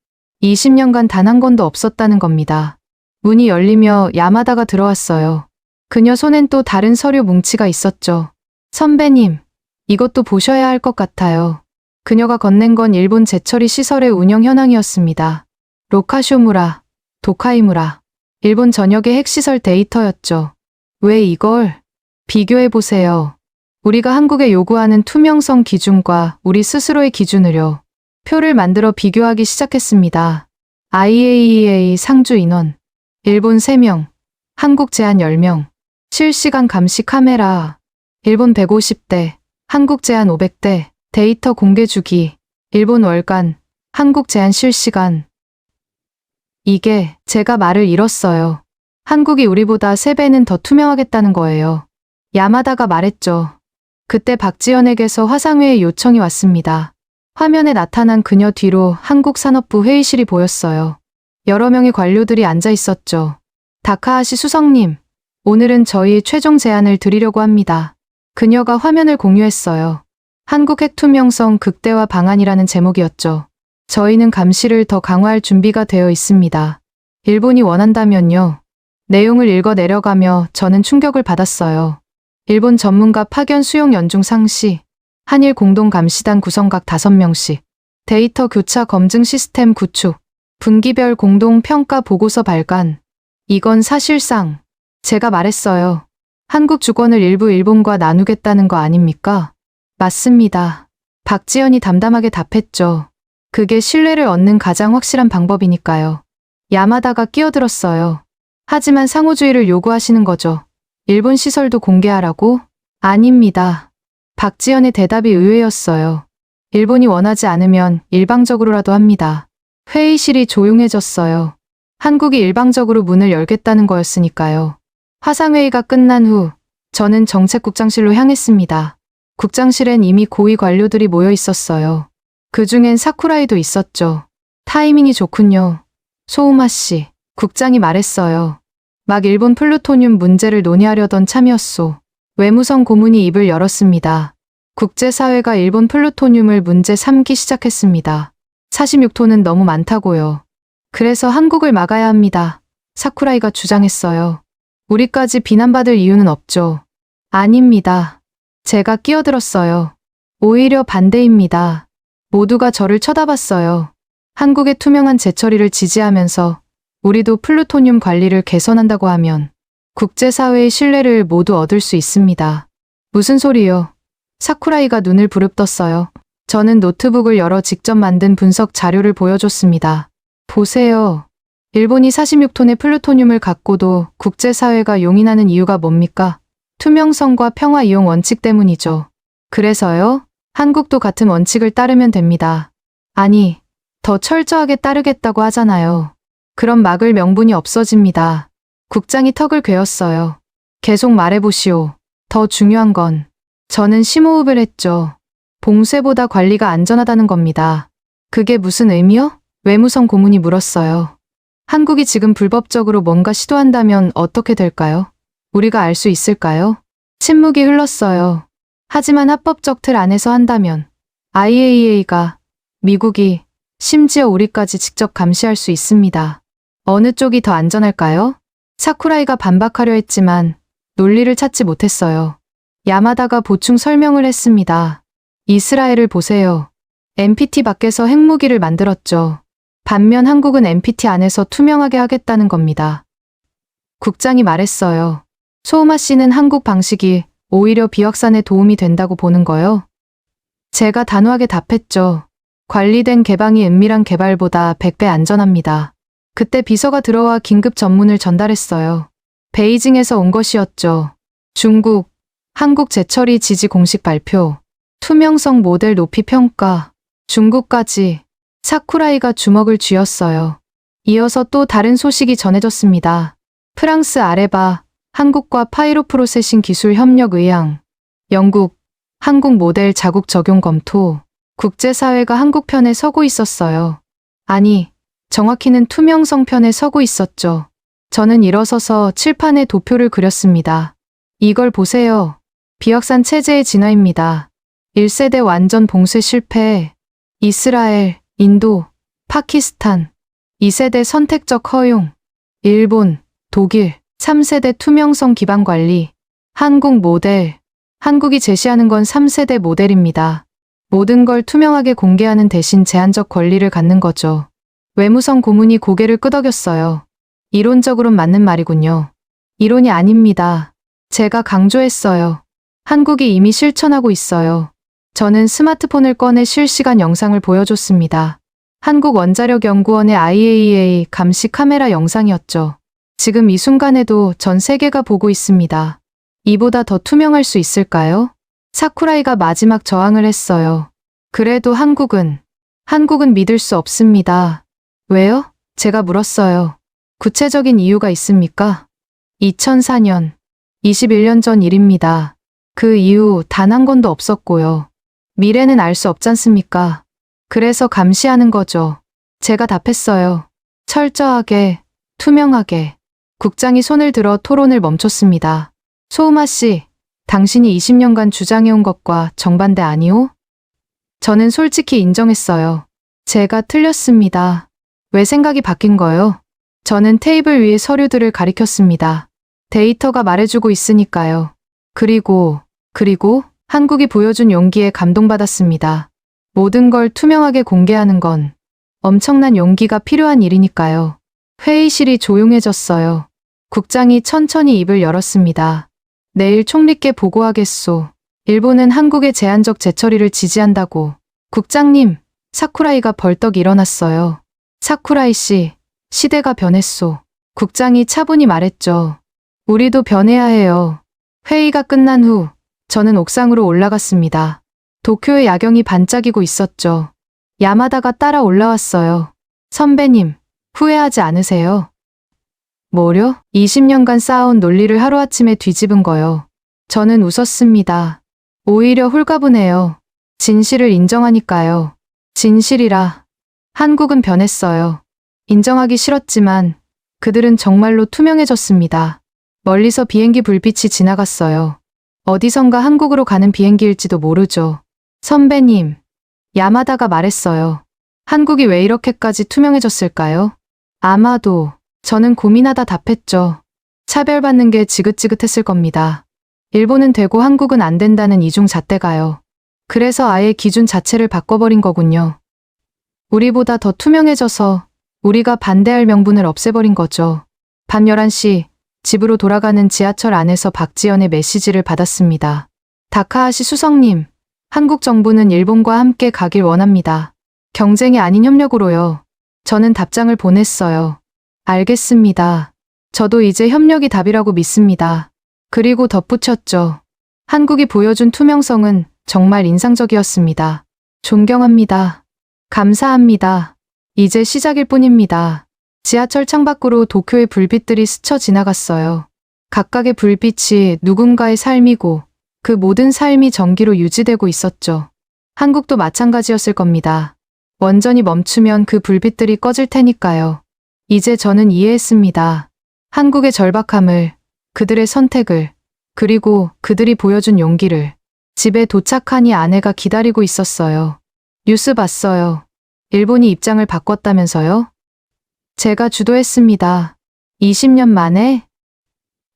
Speaker 3: 20년간 단 한 건도 없었다는 겁니다. 문이 열리며 야마다가 들어왔어요. 그녀 손엔 또 다른 서류 뭉치가 있었죠. 선배님, 이것도 보셔야 할 것 같아요. 그녀가 건넨 건 일본 재처리 시설의 운영 현황이었습니다. 로카쇼무라, 도카이무라, 일본 전역의 핵시설 데이터였죠. 왜 이걸? 비교해보세요. 우리가 한국에 요구하는 투명성 기준과 우리 스스로의 기준을요. 표를 만들어 비교하기 시작했습니다. IAEA 상주 인원, 일본 3명, 한국 제한 10명, 실시간 감시 카메라, 일본 150대, 한국 제한 500대, 데이터 공개 주기, 일본 월간, 한국 제한 실시간. 이게 제가 말을 잃었어요. 한국이 우리보다 3배는 더 투명하겠다는 거예요. 야마다가 말했죠. 그때 박지연에게서 화상회의 요청이 왔습니다. 화면에 나타난 그녀 뒤로 한국산업부 회의실이 보였어요. 여러 명의 관료들이 앉아 있었죠. 다카하시 수석님, 오늘은 저희 최종 제안을 드리려고 합니다. 그녀가 화면을 공유했어요. 한국 핵 투명성 극대화 방안이라는 제목이었죠. 저희는 감시를 더 강화할 준비가 되어 있습니다. 일본이 원한다면요. 내용을 읽어 내려가며 저는 충격을 받았어요. 일본 전문가 파견 수용 연중 상시, 한일 공동 감시단 구성 각 5명씩, 데이터 교차 검증 시스템 구축, 분기별 공동 평가 보고서 발간. 이건 사실상 제가 말했어요. 한국 주권을 일부 일본과 나누겠다는 거 아닙니까? 맞습니다. 박지연이 담담하게 답했죠. 그게 신뢰를 얻는 가장 확실한 방법이니까요. 야마다가 끼어들었어요. 하지만 상호주의를 요구하시는 거죠. 일본 시설도 공개하라고? 아닙니다. 박지연의 대답이 의외였어요. 일본이 원하지 않으면 일방적으로라도 합니다. 회의실이 조용해졌어요. 한국이 일방적으로 문을 열겠다는 거였으니까요. 화상회의가 끝난 후 저는 정책국장실로 향했습니다. 국장실엔 이미 고위 관료들이 모여 있었어요. 그중엔 사쿠라이도 있었죠. 타이밍이 좋군요. 소우마 씨, 국장이 말했어요. 막 일본 플루토늄 문제를 논의하려던 참이었소. 외무성 고문이 입을 열었습니다. 국제사회가 일본 플루토늄을 문제 삼기 시작했습니다. 46톤은 너무 많다고요. 그래서 한국을 막아야 합니다. 사쿠라이가 주장했어요. 우리까지 비난받을 이유는 없죠. 아닙니다. 제가 끼어들었어요. 오히려 반대입니다. 모두가 저를 쳐다봤어요. 한국의 투명한 재처리를 지지하면서 우리도 플루토늄 관리를 개선한다고 하면 국제사회의 신뢰를 모두 얻을 수 있습니다. 무슨 소리요? 사쿠라이가 눈을 부릅떴어요. 저는 노트북을 열어 직접 만든 분석 자료를 보여줬습니다. 보세요. 일본이 46톤의 플루토늄을 갖고도 국제사회가 용인하는 이유가 뭡니까? 투명성과 평화 이용 원칙 때문이죠. 그래서요? 한국도 같은 원칙을 따르면 됩니다. 아니, 더 철저하게 따르겠다고 하잖아요. 그럼 막을 명분이 없어집니다. 국장이 턱을 괴었어요. 계속 말해보시오. 더 중요한 건 저는 심호흡을 했죠. 봉쇄보다 관리가 안전하다는 겁니다. 그게 무슨 의미요? 외무성 고문이 물었어요. 한국이 지금 불법적으로 뭔가 시도한다면 어떻게 될까요? 우리가 알 수 있을까요? 침묵이 흘렀어요. 하지만 합법적 틀 안에서 한다면 IAEA가, 미국이, 심지어 우리까지 직접 감시할 수 있습니다. 어느 쪽이 더 안전할까요? 사쿠라이가 반박하려 했지만 논리를 찾지 못했어요. 야마다가 보충 설명을 했습니다. 이스라엘을 보세요. NPT 밖에서 핵무기를 만들었죠. 반면 한국은 NPT 안에서 투명하게 하겠다는 겁니다. 국장이 말했어요. 소우마 씨는 한국 방식이 오히려 비확산에 도움이 된다고 보는 거요? 제가 단호하게 답했죠. 관리된 개방이 은밀한 개발보다 100배 안전합니다. 그때 비서가 들어와 긴급 전문을 전달했어요. 베이징에서 온 것이었죠. 중국, 한국 재처리 지지 공식 발표, 투명성 모델 높이 평가, 중국까지. 사쿠라이가 주먹을 쥐었어요. 이어서 또 다른 소식이 전해졌습니다. 프랑스 아레바, 한국과 파이로 프로세싱 기술 협력 의향, 영국, 한국 모델 자국 적용 검토, 국제사회가 한국 편에 서고 있었어요. 아니, 정확히는 투명성 편에 서고 있었죠. 저는 일어서서 칠판에 도표를 그렸습니다. 이걸 보세요. 비확산 체제의 진화입니다. 1세대 완전 봉쇄 실패, 이스라엘, 인도, 파키스탄, 2세대 선택적 허용, 일본, 독일, 3세대 투명성 기반 관리, 한국 모델, 한국이 제시하는 건 3세대 모델입니다. 모든 걸 투명하게 공개하는 대신 제한적 권리를 갖는 거죠. 외무성 고문이 고개를 끄덕였어요. 이론적으론 맞는 말이군요. 이론이 아닙니다. 제가 강조했어요. 한국이 이미 실천하고 있어요. 저는 스마트폰을 꺼내 실시간 영상을 보여줬습니다. 한국원자력연구원의 IAEA 감시 카메라 영상이었죠. 지금 이 순간에도 전 세계가 보고 있습니다. 이보다 더 투명할 수 있을까요? 사쿠라이가 마지막 저항을 했어요. 그래도 한국은 믿을 수 없습니다. 왜요? 제가 물었어요. 구체적인 이유가 있습니까? 2004년, 21년 전 일입니다. 그 이후 단 한 건도 없었고요. 미래는 알 수 없지 않습니까? 그래서 감시하는 거죠. 제가 답했어요. 철저하게, 투명하게. 국장이 손을 들어 토론을 멈췄습니다. 소음아 씨, 당신이 20년간 주장해온 것과 정반대 아니오? 저는 솔직히 인정했어요. 제가 틀렸습니다. 왜 생각이 바뀐 거요? 저는 테이블 위의 서류들을 가리켰습니다. 데이터가 말해주고 있으니까요. 그리고 한국이 보여준 용기에 감동받았습니다. 모든 걸 투명하게 공개하는 건 엄청난 용기가 필요한 일이니까요. 회의실이 조용해졌어요. 국장이 천천히 입을 열었습니다. 내일 총리께 보고하겠소. 일본은 한국의 제한적 재처리를 지지한다고. 국장님, 사쿠라이가 벌떡 일어났어요. 사쿠라이 씨, 시대가 변했소. 국장이 차분히 말했죠. 우리도 변해야 해요. 회의가 끝난 후 저는 옥상으로 올라갔습니다. 도쿄의 야경이 반짝이고 있었죠. 야마다가 따라 올라왔어요. 선배님, 후회하지 않으세요? 뭐려? 20년간 쌓아온 논리를 하루아침에 뒤집은 거요. 저는 웃었습니다. 오히려 홀가분해요. 진실을 인정하니까요. 진실이라. 한국은 변했어요. 인정하기 싫었지만 그들은 정말로 투명해졌습니다. 멀리서 비행기 불빛이 지나갔어요. 어디선가 한국으로 가는 비행기일지도 모르죠. 선배님, 야마다가 말했어요. 한국이 왜 이렇게까지 투명해졌을까요? 아마도 저는 고민하다 답했죠. 차별받는 게 지긋지긋했을 겁니다. 일본은 되고 한국은 안 된다는 이중 잣대가요. 그래서 아예 기준 자체를 바꿔버린 거군요. 우리보다 더 투명해져서 우리가 반대할 명분을 없애버린 거죠. 밤 11시 집으로 돌아가는 지하철 안에서 박지연의 메시지를 받았습니다. 다카하시 수석님, 한국 정부는 일본과 함께 가길 원합니다. 경쟁이 아닌 협력으로요. 저는 답장을 보냈어요. 알겠습니다. 저도 이제 협력이 답이라고 믿습니다. 그리고 덧붙였죠. 한국이 보여준 투명성은 정말 인상적이었습니다. 존경합니다. 감사합니다. 이제 시작일 뿐입니다. 지하철 창밖으로 도쿄의 불빛들이 스쳐 지나갔어요. 각각의 불빛이 누군가의 삶이고 그 모든 삶이 전기로 유지되고 있었죠. 한국도 마찬가지였을 겁니다. 원전이 멈추면 그 불빛들이 꺼질 테니까요. 이제 저는 이해했습니다. 한국의 절박함을, 그들의 선택을, 그리고 그들이 보여준 용기를. 집에 도착하니 아내가 기다리고 있었어요. 뉴스 봤어요. 일본이 입장을 바꿨다면서요? 제가 주도했습니다. 20년 만에?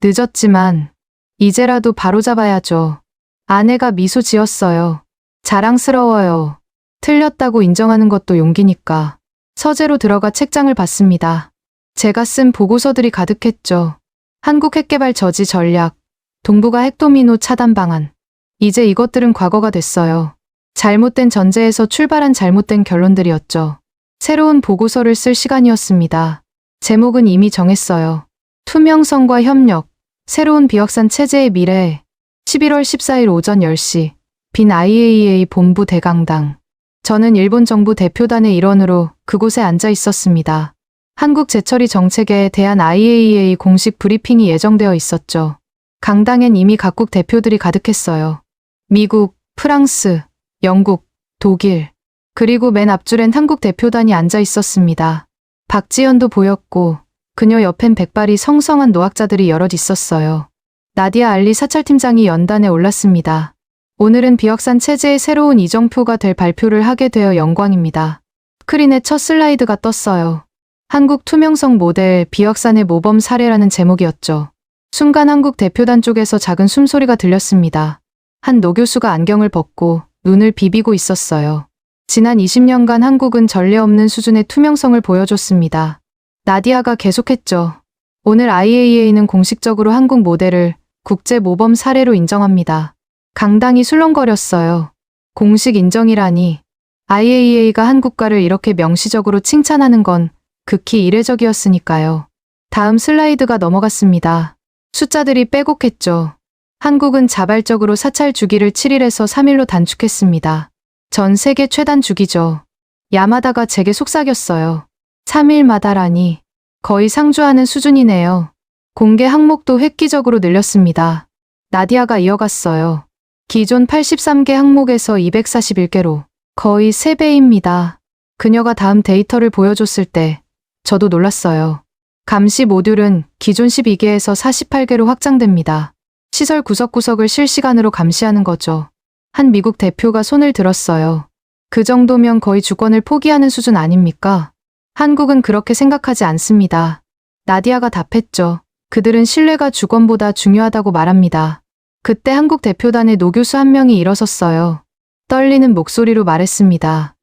Speaker 3: 늦었지만 이제라도 바로잡아야죠. 아내가 미소 지었어요. 자랑스러워요. 틀렸다고 인정하는 것도 용기니까. 서재로 들어가 책장을 봤습니다. 제가 쓴 보고서들이 가득했죠. 한국 핵개발 저지 전략, 동북아 핵도미노 차단 방안. 이제 이것들은 과거가 됐어요. 잘못된 전제에서 출발한 잘못된 결론들이었죠. 새로운 보고서를 쓸 시간이었습니다. 제목은 이미 정했어요. 투명성과 협력, 새로운 비확산 체제의 미래. 11월 14일 오전 10시, 빈 IAEA 본부 대강당. 저는 일본 정부 대표단의 일원으로 그곳에 앉아 있었습니다. 한국 재처리 정책에 대한 IAEA 공식 브리핑이 예정되어 있었죠. 강당엔 이미 각국 대표들이 가득했어요. 미국, 프랑스, 영국, 독일, 그리고 맨 앞줄엔 한국 대표단이 앉아 있었습니다. 박지연도 보였고 그녀 옆엔 백발이 성성한 노학자들이 여럿 있었어요. 나디아 알리 사찰팀장이 연단에 올랐습니다. 오늘은 비확산 체제의 새로운 이정표가 될 발표를 하게 되어 영광입니다. 스크린에 첫 슬라이드가 떴어요. 한국 투명성 모델 비확산의 모범 사례라는 제목이었죠. 순간 한국 대표단 쪽에서 작은 숨소리가 들렸습니다. 한 노교수가 안경을 벗고 눈을 비비고 있었어요. 지난 20년간 한국은 전례 없는 수준의 투명성을 보여줬습니다. 나디아가 계속했죠. 오늘 IAEA는 공식적으로 한국 모델을 국제 모범 사례로 인정합니다. 강당이 술렁거렸어요. 공식 인정이라니. IAEA가 한국가를 이렇게 명시적으로 칭찬하는 건 극히 이례적이었으니까요. 다음 슬라이드가 넘어갔습니다. 숫자들이 빼곡했죠. 한국은 자발적으로 사찰 주기를 7일에서 3일로 단축했습니다. 전 세계 최단 주기죠. 야마다가 제게 속삭였어요. 3일마다라니. 거의 상주하는 수준이네요. 공개 항목도 획기적으로 늘렸습니다. 나디아가 이어갔어요. 기존 83개 항목에서 241개로 거의 3배입니다. 그녀가 다음 데이터를 보여줬을 때 저도 놀랐어요. 감시 모듈은 기존 12개에서 48개로 확장됩니다. 시설 구석구석을 실시간으로 감시하는 거죠. 한 미국 대표가 손을 들었어요. 그 정도면 거의 주권을 포기하는 수준 아닙니까? 한국은 그렇게 생각하지 않습니다. 나디아가 답했죠. 그들은 신뢰가 주권보다 중요하다고 말합니다. 그때 한국 대표단의 노 교수 한 명이 일어섰어요. 떨리는 목소리로 말했습니다.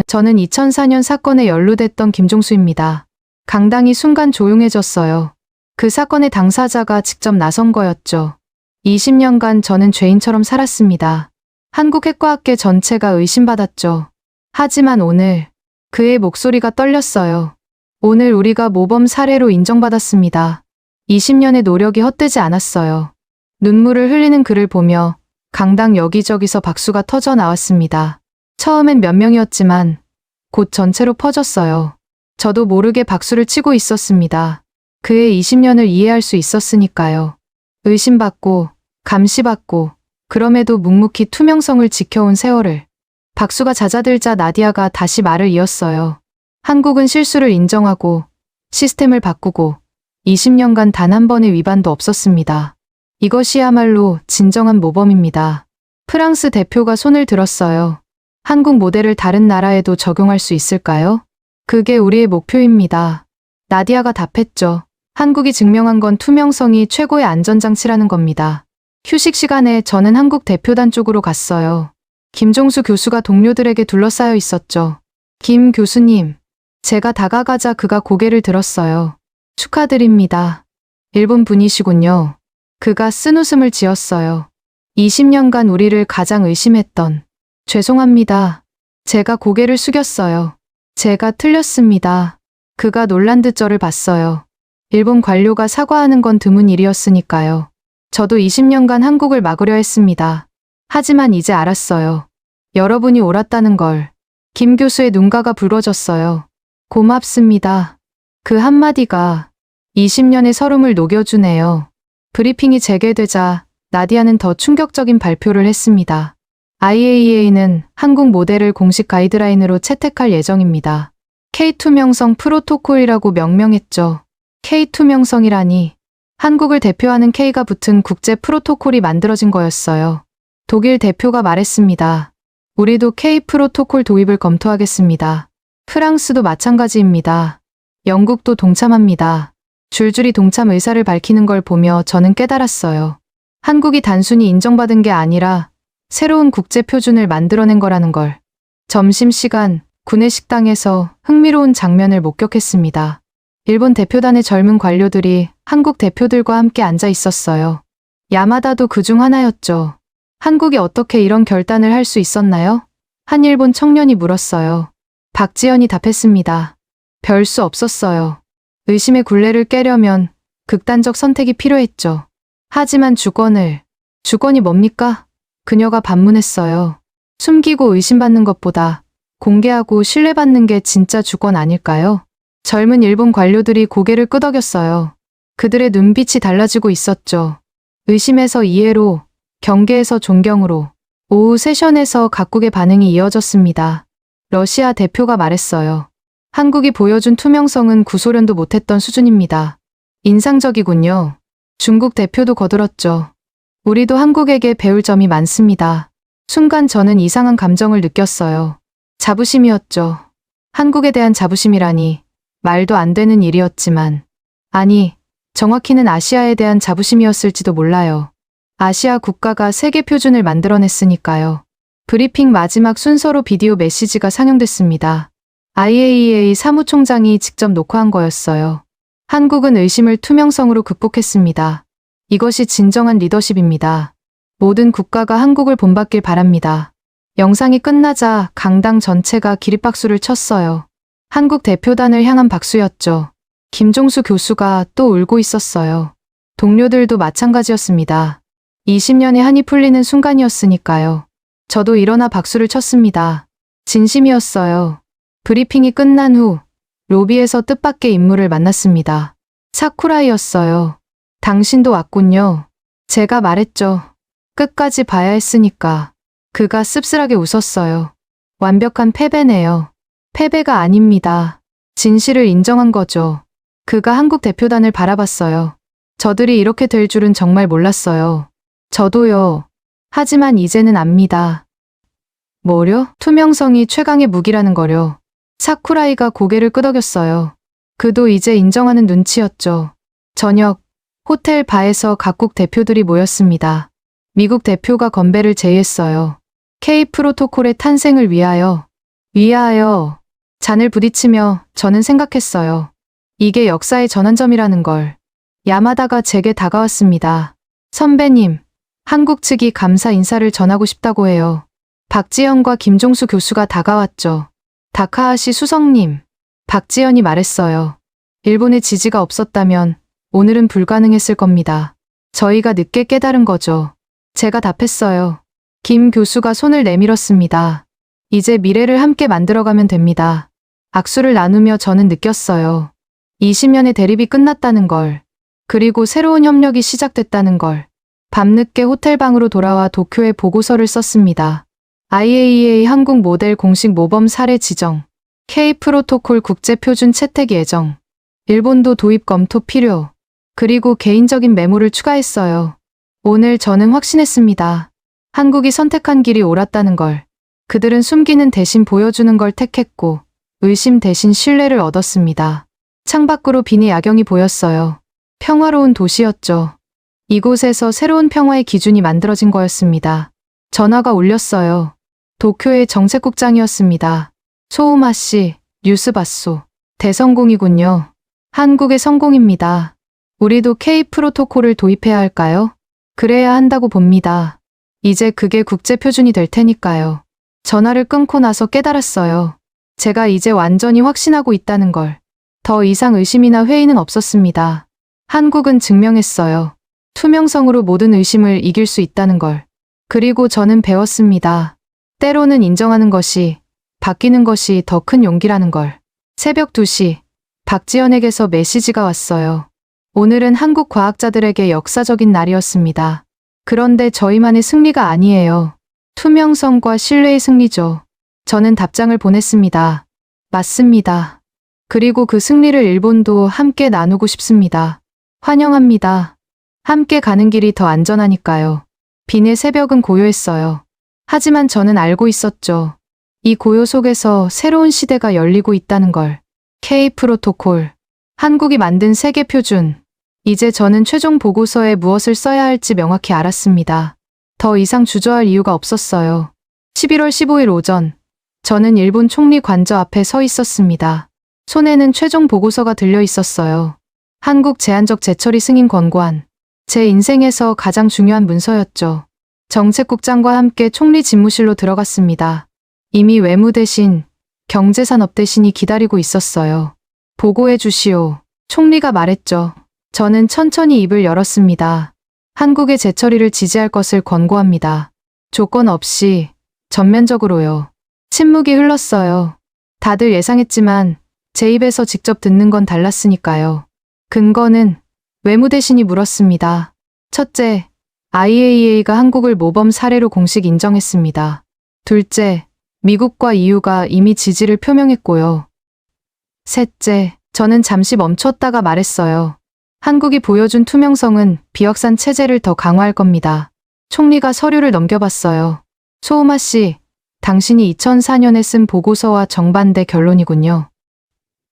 Speaker 3: 저는 2004년 사건에 연루됐던 김종수입니다. 강당이 순간 조용해졌어요. 그 사건의 당사자가 직접 나선 거였죠. 20년간 저는 죄인처럼 살았습니다. 한국 핵과학계 전체가 의심받았죠. 하지만 오늘 그의 목소리가 떨렸어요. 오늘 우리가 모범 사례로 인정받았습니다. 20년의 노력이 헛되지 않았어요. 눈물을 흘리는 그를 보며 강당 여기저기서 박수가 터져 나왔습니다. 처음엔 몇 명이었지만 곧 전체로 퍼졌어요. 저도 모르게 박수를 치고 있었습니다. 그의 20년을 이해할 수 있었으니까요. 의심받고 감시받고 그럼에도 묵묵히 투명성을 지켜온 세월을. 박수가 잦아들자 나디아가 다시 말을 이었어요. 한국은 실수를 인정하고 시스템을 바꾸고 20년간 단 한 번의 위반도 없었습니다. 이것이야말로 진정한 모범입니다. 프랑스 대표가 손을 들었어요. 한국 모델을 다른 나라에도 적용할 수 있을까요? 그게 우리의 목표입니다. 나디아가 답했죠. 한국이 증명한 건 투명성이 최고의 안전장치라는 겁니다. 휴식 시간에 저는 한국 대표단 쪽으로 갔어요. 김종수 교수가 동료들에게 둘러싸여 있었죠. 김 교수님, 제가 다가가자 그가 고개를 들었어요. 축하드립니다. 일본 분이시군요. 그가 쓴웃음을 지었어요. 20년간 우리를 가장 의심했던. 죄송합니다. 제가 고개를 숙였어요. 제가 틀렸습니다. 그가 놀란 듯 저를 봤어요. 일본 관료가 사과하는 건 드문 일이었으니까요. 저도 20년간 한국을 막으려 했습니다. 하지만 이제 알았어요. 여러분이 옳았다는 걸. 김 교수의 눈가가 붉어졌어요. 고맙습니다. 그 한마디가 20년의 서름을 녹여주네요. 브리핑이 재개되자 나디아는 더 충격적인 발표를 했습니다. IAEA는 한국 모델을 공식 가이드라인으로 채택할 예정입니다. K2명성 프로토콜이라고 명명했죠. K2명성이라니 한국을 대표하는 K가 붙은 국제 프로토콜이 만들어진 거였어요. 독일 대표가 말했습니다. 우리도 K 프로토콜 도입을 검토하겠습니다. 프랑스도 마찬가지입니다. 영국도 동참합니다. 줄줄이 동참 의사를 밝히는 걸 보며 저는 깨달았어요. 한국이 단순히 인정받은 게 아니라 새로운 국제 표준을 만들어낸 거라는 걸. 점심시간 구내 식당에서 흥미로운 장면을 목격했습니다. 일본 대표단의 젊은 관료들이 한국 대표들과 함께 앉아 있었어요. 야마다도 그중 하나였죠. 한국이 어떻게 이런 결단을 할 수 있었나요? 한 일본 청년이 물었어요. 박지현이 답했습니다. 별 수 없었어요. 의심의 굴레를 깨려면 극단적 선택이 필요했죠. 하지만 주권이 뭡니까? 그녀가 반문했어요. 숨기고 의심받는 것보다 공개하고 신뢰받는 게 진짜 주권 아닐까요? 젊은 일본 관료들이 고개를 끄덕였어요. 그들의 눈빛이 달라지고 있었죠. 의심에서 이해로, 경계에서 존경으로. 오후 세션에서 각국의 반응이 이어졌습니다. 러시아 대표가 말했어요. 한국이 보여준 투명성은 구소련도 못했던 수준입니다. 인상적이군요. 중국 대표도 거들었죠. 우리도 한국에게 배울 점이 많습니다. 순간 저는 이상한 감정을 느꼈어요. 자부심이었죠. 한국에 대한 자부심이라니 말도 안 되는 일이었지만, 아니, 정확히는 아시아에 대한 자부심이었을지도 몰라요. 아시아 국가가 세계 표준을 만들어냈으니까요. 브리핑 마지막 순서로 비디오 메시지가 상영됐습니다. IAEA 사무총장이 직접 녹화한 거였어요. 한국은 의심을 투명성으로 극복했습니다. 이것이 진정한 리더십입니다. 모든 국가가 한국을 본받길 바랍니다. 영상이 끝나자 강당 전체가 기립박수를 쳤어요. 한국 대표단을 향한 박수였죠. 김종수 교수가 또 울고 있었어요. 동료들도 마찬가지였습니다. 20년의 한이 풀리는 순간이었으니까요. 저도 일어나 박수를 쳤습니다. 진심이었어요. 브리핑이 끝난 후 로비에서 뜻밖의 인물을 만났습니다. 사쿠라이였어요. 당신도 왔군요. 제가 말했죠. 끝까지 봐야 했으니까. 그가 씁쓸하게 웃었어요. 완벽한 패배네요. 패배가 아닙니다. 진실을 인정한 거죠. 그가 한국 대표단을 바라봤어요. 저들이 이렇게 될 줄은 정말 몰랐어요. 저도요. 하지만 이제는 압니다. 뭐려? 투명성이 최강의 무기라는 거려. 사쿠라이가 고개를 끄덕였어요. 그도 이제 인정하는 눈치였죠. 저녁, 호텔 바에서 각국 대표들이 모였습니다. 미국 대표가 건배를 제의했어요. K 프로토콜의 탄생을 위하여. 잔을 부딪히며 저는 생각했어요. 이게 역사의 전환점이라는 걸. 야마다가 제게 다가왔습니다. 선배님, 한국 측이 감사 인사를 전하고 싶다고 해요. 박지현과 김종수 교수가 다가왔죠. 다카하시 수석님, 박지현이 말했어요. 일본의 지지가 없었다면 오늘은 불가능했을 겁니다. 저희가 늦게 깨달은 거죠. 제가 답했어요. 김 교수가 손을 내밀었습니다. 이제 미래를 함께 만들어가면 됩니다. 악수를 나누며 저는 느꼈어요. 20년의 대립이 끝났다는 걸. 그리고 새로운 협력이 시작됐다는 걸. 밤늦게 호텔방으로 돌아와 도쿄에 보고서를 썼습니다. IAEA 한국 모델 공식 모범 사례 지정. K 프로토콜 국제표준 채택 예정. 일본도 도입 검토 필요. 그리고 개인적인 메모를 추가했어요. 오늘 저는 확신했습니다. 한국이 선택한 길이 옳았다는 걸. 그들은 숨기는 대신 보여주는 걸 택했고 의심 대신 신뢰를 얻었습니다. 창밖으로 비니 야경이 보였어요. 평화로운 도시였죠. 이곳에서 새로운 평화의 기준이 만들어진 거였습니다. 전화가 울렸어요. 도쿄의 정책국장이었습니다. 소우마 씨, 뉴스 봤소. 대성공이군요. 한국의 성공입니다. 우리도 K 프로토콜을 도입해야 할까요? 그래야 한다고 봅니다. 이제 그게 국제 표준이 될 테니까요. 전화를 끊고 나서 깨달았어요. 제가 이제 완전히 확신하고 있다는 걸. 더 이상 의심이나 회의는 없었습니다. 한국은 증명했어요. 투명성으로 모든 의심을 이길 수 있다는 걸. 그리고 저는 배웠습니다. 때로는 인정하는 것이, 바뀌는 것이 더 큰 용기라는 걸. 새벽 2시, 박지현에게서 메시지가 왔어요. 오늘은 한국 과학자들에게 역사적인 날이었습니다. 그런데 저희만의 승리가 아니에요. 투명성과 신뢰의 승리죠. 저는 답장을 보냈습니다. 맞습니다. 그리고 그 승리를 일본도 함께 나누고 싶습니다. 환영합니다. 함께 가는 길이 더 안전하니까요. 빈의 새벽은 고요했어요. 하지만 저는 알고 있었죠. 이 고요 속에서 새로운 시대가 열리고 있다는 걸. K 프로토콜. 한국이 만든 세계 표준. 이제 저는 최종 보고서에 무엇을 써야 할지 명확히 알았습니다. 더 이상 주저할 이유가 없었어요. 11월 15일 오전, 저는 일본 총리 관저 앞에 서 있었습니다. 손에는 최종 보고서가 들려 있었어요. 한국 제한적 재처리 승인 권고안. 제 인생에서 가장 중요한 문서였죠. 정책국장과 함께 총리 집무실로 들어갔습니다. 이미 외무 대신, 경제산업 대신이 기다리고 있었어요. 보고해 주시오. 총리가 말했죠. 저는 천천히 입을 열었습니다. 한국의 재처리를 지지할 것을 권고합니다. 조건 없이, 전면적으로요. 침묵이 흘렀어요. 다들 예상했지만 제 입에서 직접 듣는 건 달랐으니까요. 근거는 외무대신이 물었습니다. 첫째, IAEA가 한국을 모범 사례로 공식 인정했습니다. 둘째, 미국과 EU가 이미 지지를 표명했고요. 셋째, 저는 잠시 멈췄다가 말했어요. 한국이 보여준 투명성은 비확산 체제를 더 강화할 겁니다. 총리가 서류를 넘겨봤어요. 소우마 씨, 당신이 2004년에 쓴 보고서와 정반대 결론이군요.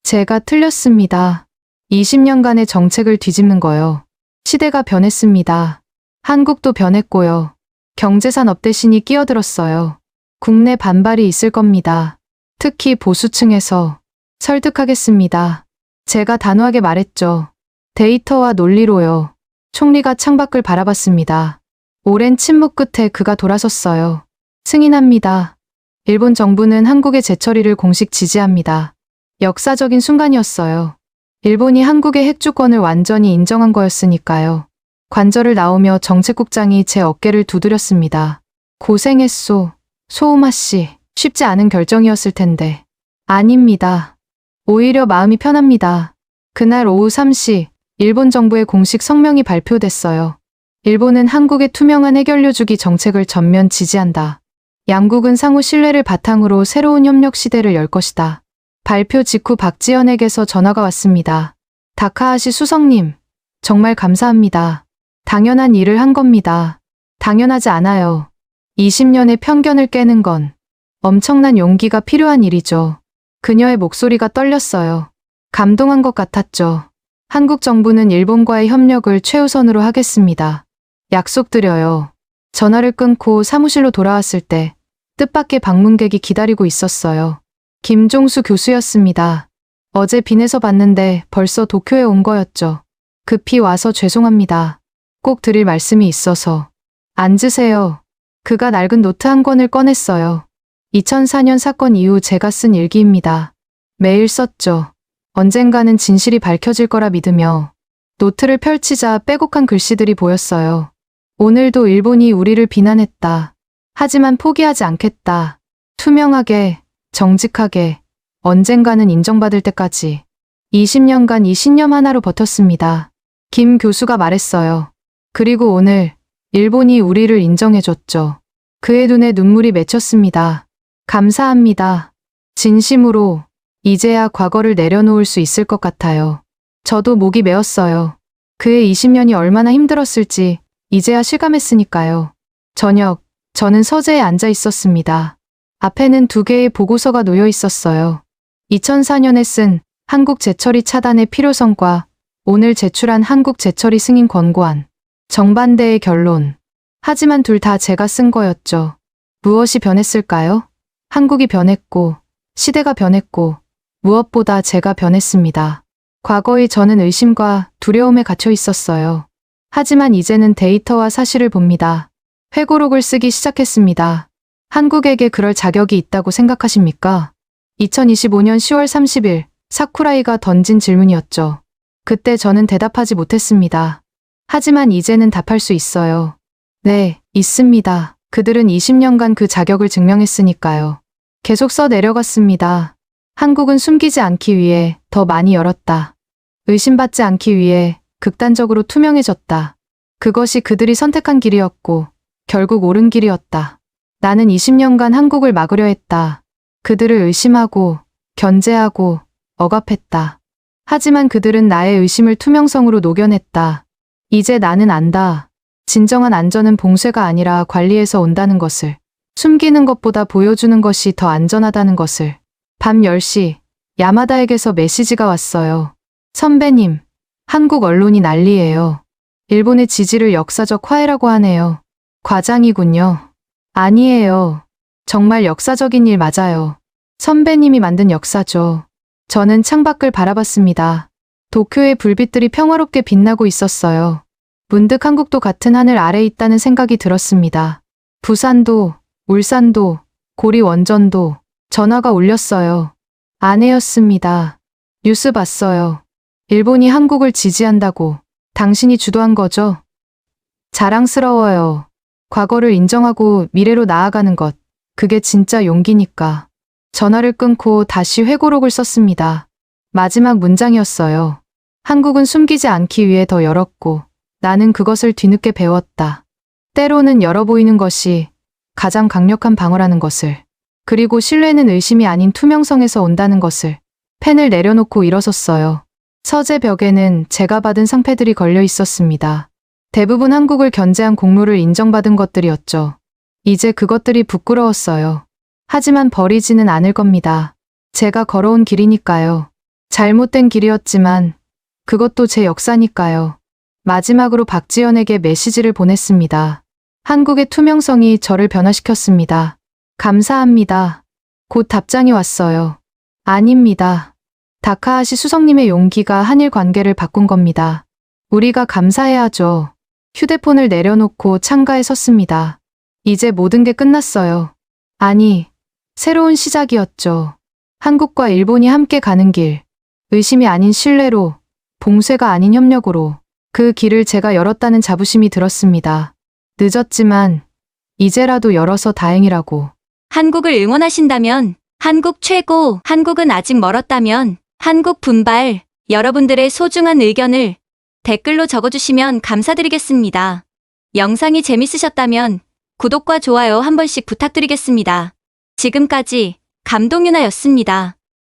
Speaker 3: 제가 틀렸습니다. 20년간의 정책을 뒤집는 거요. 시대가 변했습니다. 한국도 변했고요. 경제산업 대신이 끼어들었어요. 국내 반발이 있을 겁니다. 특히 보수층에서. 설득하겠습니다. 제가 단호하게 말했죠. 데이터와 논리로요. 총리가 창밖을 바라봤습니다. 오랜 침묵 끝에 그가 돌아섰어요. 승인합니다. 일본 정부는 한국의 재처리를 공식 지지합니다. 역사적인 순간이었어요. 일본이 한국의 핵주권을 완전히 인정한 거였으니까요. 관절을 나오며 정책국장이 제 어깨를 두드렸습니다. 고생했소, 소우마 씨. 쉽지 않은 결정이었을 텐데. 아닙니다. 오히려 마음이 편합니다. 그날 오후 3시, 일본 정부의 공식 성명이 발표됐어요. 일본은 한국의 투명한 해결료 주기 정책을 전면 지지한다. 양국은 상호 신뢰를 바탕으로 새로운 협력 시대를 열 것이다. 발표 직후 박지연에게서 전화가 왔습니다. 다카하시 수석님, 정말 감사합니다. 당연한 일을 한 겁니다. 당연하지 않아요. 20년의 편견을 깨는 건 엄청난 용기가 필요한 일이죠. 그녀의 목소리가 떨렸어요. 감동한 것 같았죠. 한국 정부는 일본과의 협력을 최우선으로 하겠습니다. 약속드려요. 전화를 끊고 사무실로 돌아왔을 때 뜻밖의 방문객이 기다리고 있었어요. 김종수 교수였습니다. 어제 빈에서 봤는데 벌써 도쿄에 온 거였죠. 급히 와서 죄송합니다. 꼭 드릴 말씀이 있어서. 앉으세요. 그가 낡은 노트 한 권을 꺼냈어요. 2004년 사건 이후 제가 쓴 일기입니다. 매일 썼죠. 언젠가는 진실이 밝혀질 거라 믿으며. 노트를 펼치자 빼곡한 글씨들이 보였어요. 오늘도 일본이 우리를 비난했다. 하지만 포기하지 않겠다. 투명하게, 정직하게, 언젠가는 인정받을 때까지. 20년간 이 신념 하나로 버텼습니다. 김 교수가 말했어요. 그리고 오늘 일본이 우리를 인정해줬죠. 그의 눈에 눈물이 맺혔습니다. 감사합니다. 진심으로 이제야 과거를 내려놓을 수 있을 것 같아요. 저도 목이 메었어요. 그의 20년이 얼마나 힘들었을지 이제야 실감했으니까요. 저녁, 저는 서재에 앉아 있었습니다. 앞에는 2개의 보고서가 놓여 있었어요. 2004년에 쓴 한국 재처리 차단의 필요성과 오늘 제출한 한국 재처리 승인 권고안. 정반대의 결론. 하지만 둘 다 제가 쓴 거였죠. 무엇이 변했을까요? 한국이 변했고, 시대가 변했고, 무엇보다 제가 변했습니다. 과거의 저는 의심과 두려움에 갇혀 있었어요. 하지만 이제는 데이터와 사실을 봅니다. 회고록을 쓰기 시작했습니다. 한국에게 그럴 자격이 있다고 생각하십니까? 2025년 10월 30일 사쿠라이가 던진 질문이었죠. 그때 저는 대답하지 못했습니다. 하지만 이제는 답할 수 있어요. 네, 있습니다. 그들은 20년간 그 자격을 증명했으니까요. 계속 써 내려갔습니다. 한국은 숨기지 않기 위해 더 많이 열었다. 의심받지 않기 위해 극단적으로 투명해졌다. 그것이 그들이 선택한 길이었고 결국 옳은 길이었다. 나는 20년간 한국을 막으려 했다. 그들을 의심하고 견제하고 억압했다. 하지만 그들은 나의 의심을 투명성으로 녹여냈다. 이제 나는 안다. 진정한 안전은 봉쇄가 아니라 관리에서 온다는 것을. 숨기는 것보다 보여주는 것이 더 안전하다는 것을. 밤 10시 야마다에게서 메시지가 왔어요. 선배님, 한국 언론이 난리예요. 일본의 지지를 역사적 화해라고 하네요. 과장이군요. 아니에요. 정말 역사적인 일 맞아요. 선배님이 만든 역사죠. 저는 창밖을 바라봤습니다. 도쿄의 불빛들이 평화롭게 빛나고 있었어요. 문득 한국도 같은 하늘 아래 있다는 생각이 들었습니다. 부산도, 울산도, 고리 원전도 전화가 울렸어요. 아내였습니다. 뉴스 봤어요. 일본이 한국을 지지한다고. 당신이 주도한 거죠? 자랑스러워요. 과거를 인정하고 미래로 나아가는 것. 그게 진짜 용기니까. 전화를 끊고 다시 회고록을 썼습니다. 마지막 문장이었어요. 한국은 숨기지 않기 위해 더 열었고 나는 그것을 뒤늦게 배웠다. 때로는 열어 보이는 것이 가장 강력한 방어라는 것을. 그리고 신뢰는 의심이 아닌 투명성에서 온다는 것을. 펜을 내려놓고 일어섰어요. 서재 벽에는 제가 받은 상패들이 걸려 있었습니다. 대부분 한국을 견제한 공로를 인정받은 것들이었죠. 이제 그것들이 부끄러웠어요. 하지만 버리지는 않을 겁니다. 제가 걸어온 길이니까요. 잘못된 길이었지만 그것도 제 역사니까요. 마지막으로 박지연에게 메시지를 보냈습니다. 한국의 투명성이 저를 변화시켰습니다. 감사합니다. 곧 답장이 왔어요. 아닙니다. 다카하시 수석님의 용기가 한일 관계를 바꾼 겁니다. 우리가 감사해야죠. 휴대폰을 내려놓고 창가에 섰습니다. 이제 모든 게 끝났어요. 아니, 새로운 시작이었죠. 한국과 일본이 함께 가는 길. 의심이 아닌 신뢰로, 봉쇄가 아닌 협력으로. 그 길을 제가 열었다는 자부심이 들었습니다. 늦었지만 이제라도 열어서 다행이라고.
Speaker 4: 한국을 응원하신다면, 한국 최고, 한국은 아직 멀었다면, 한국 분발, 여러분들의 소중한 의견을 댓글로 적어주시면 감사드리겠습니다. 영상이 재밌으셨다면 구독과 좋아요 한 번씩 부탁드리겠습니다. 지금까지 감동유나였습니다.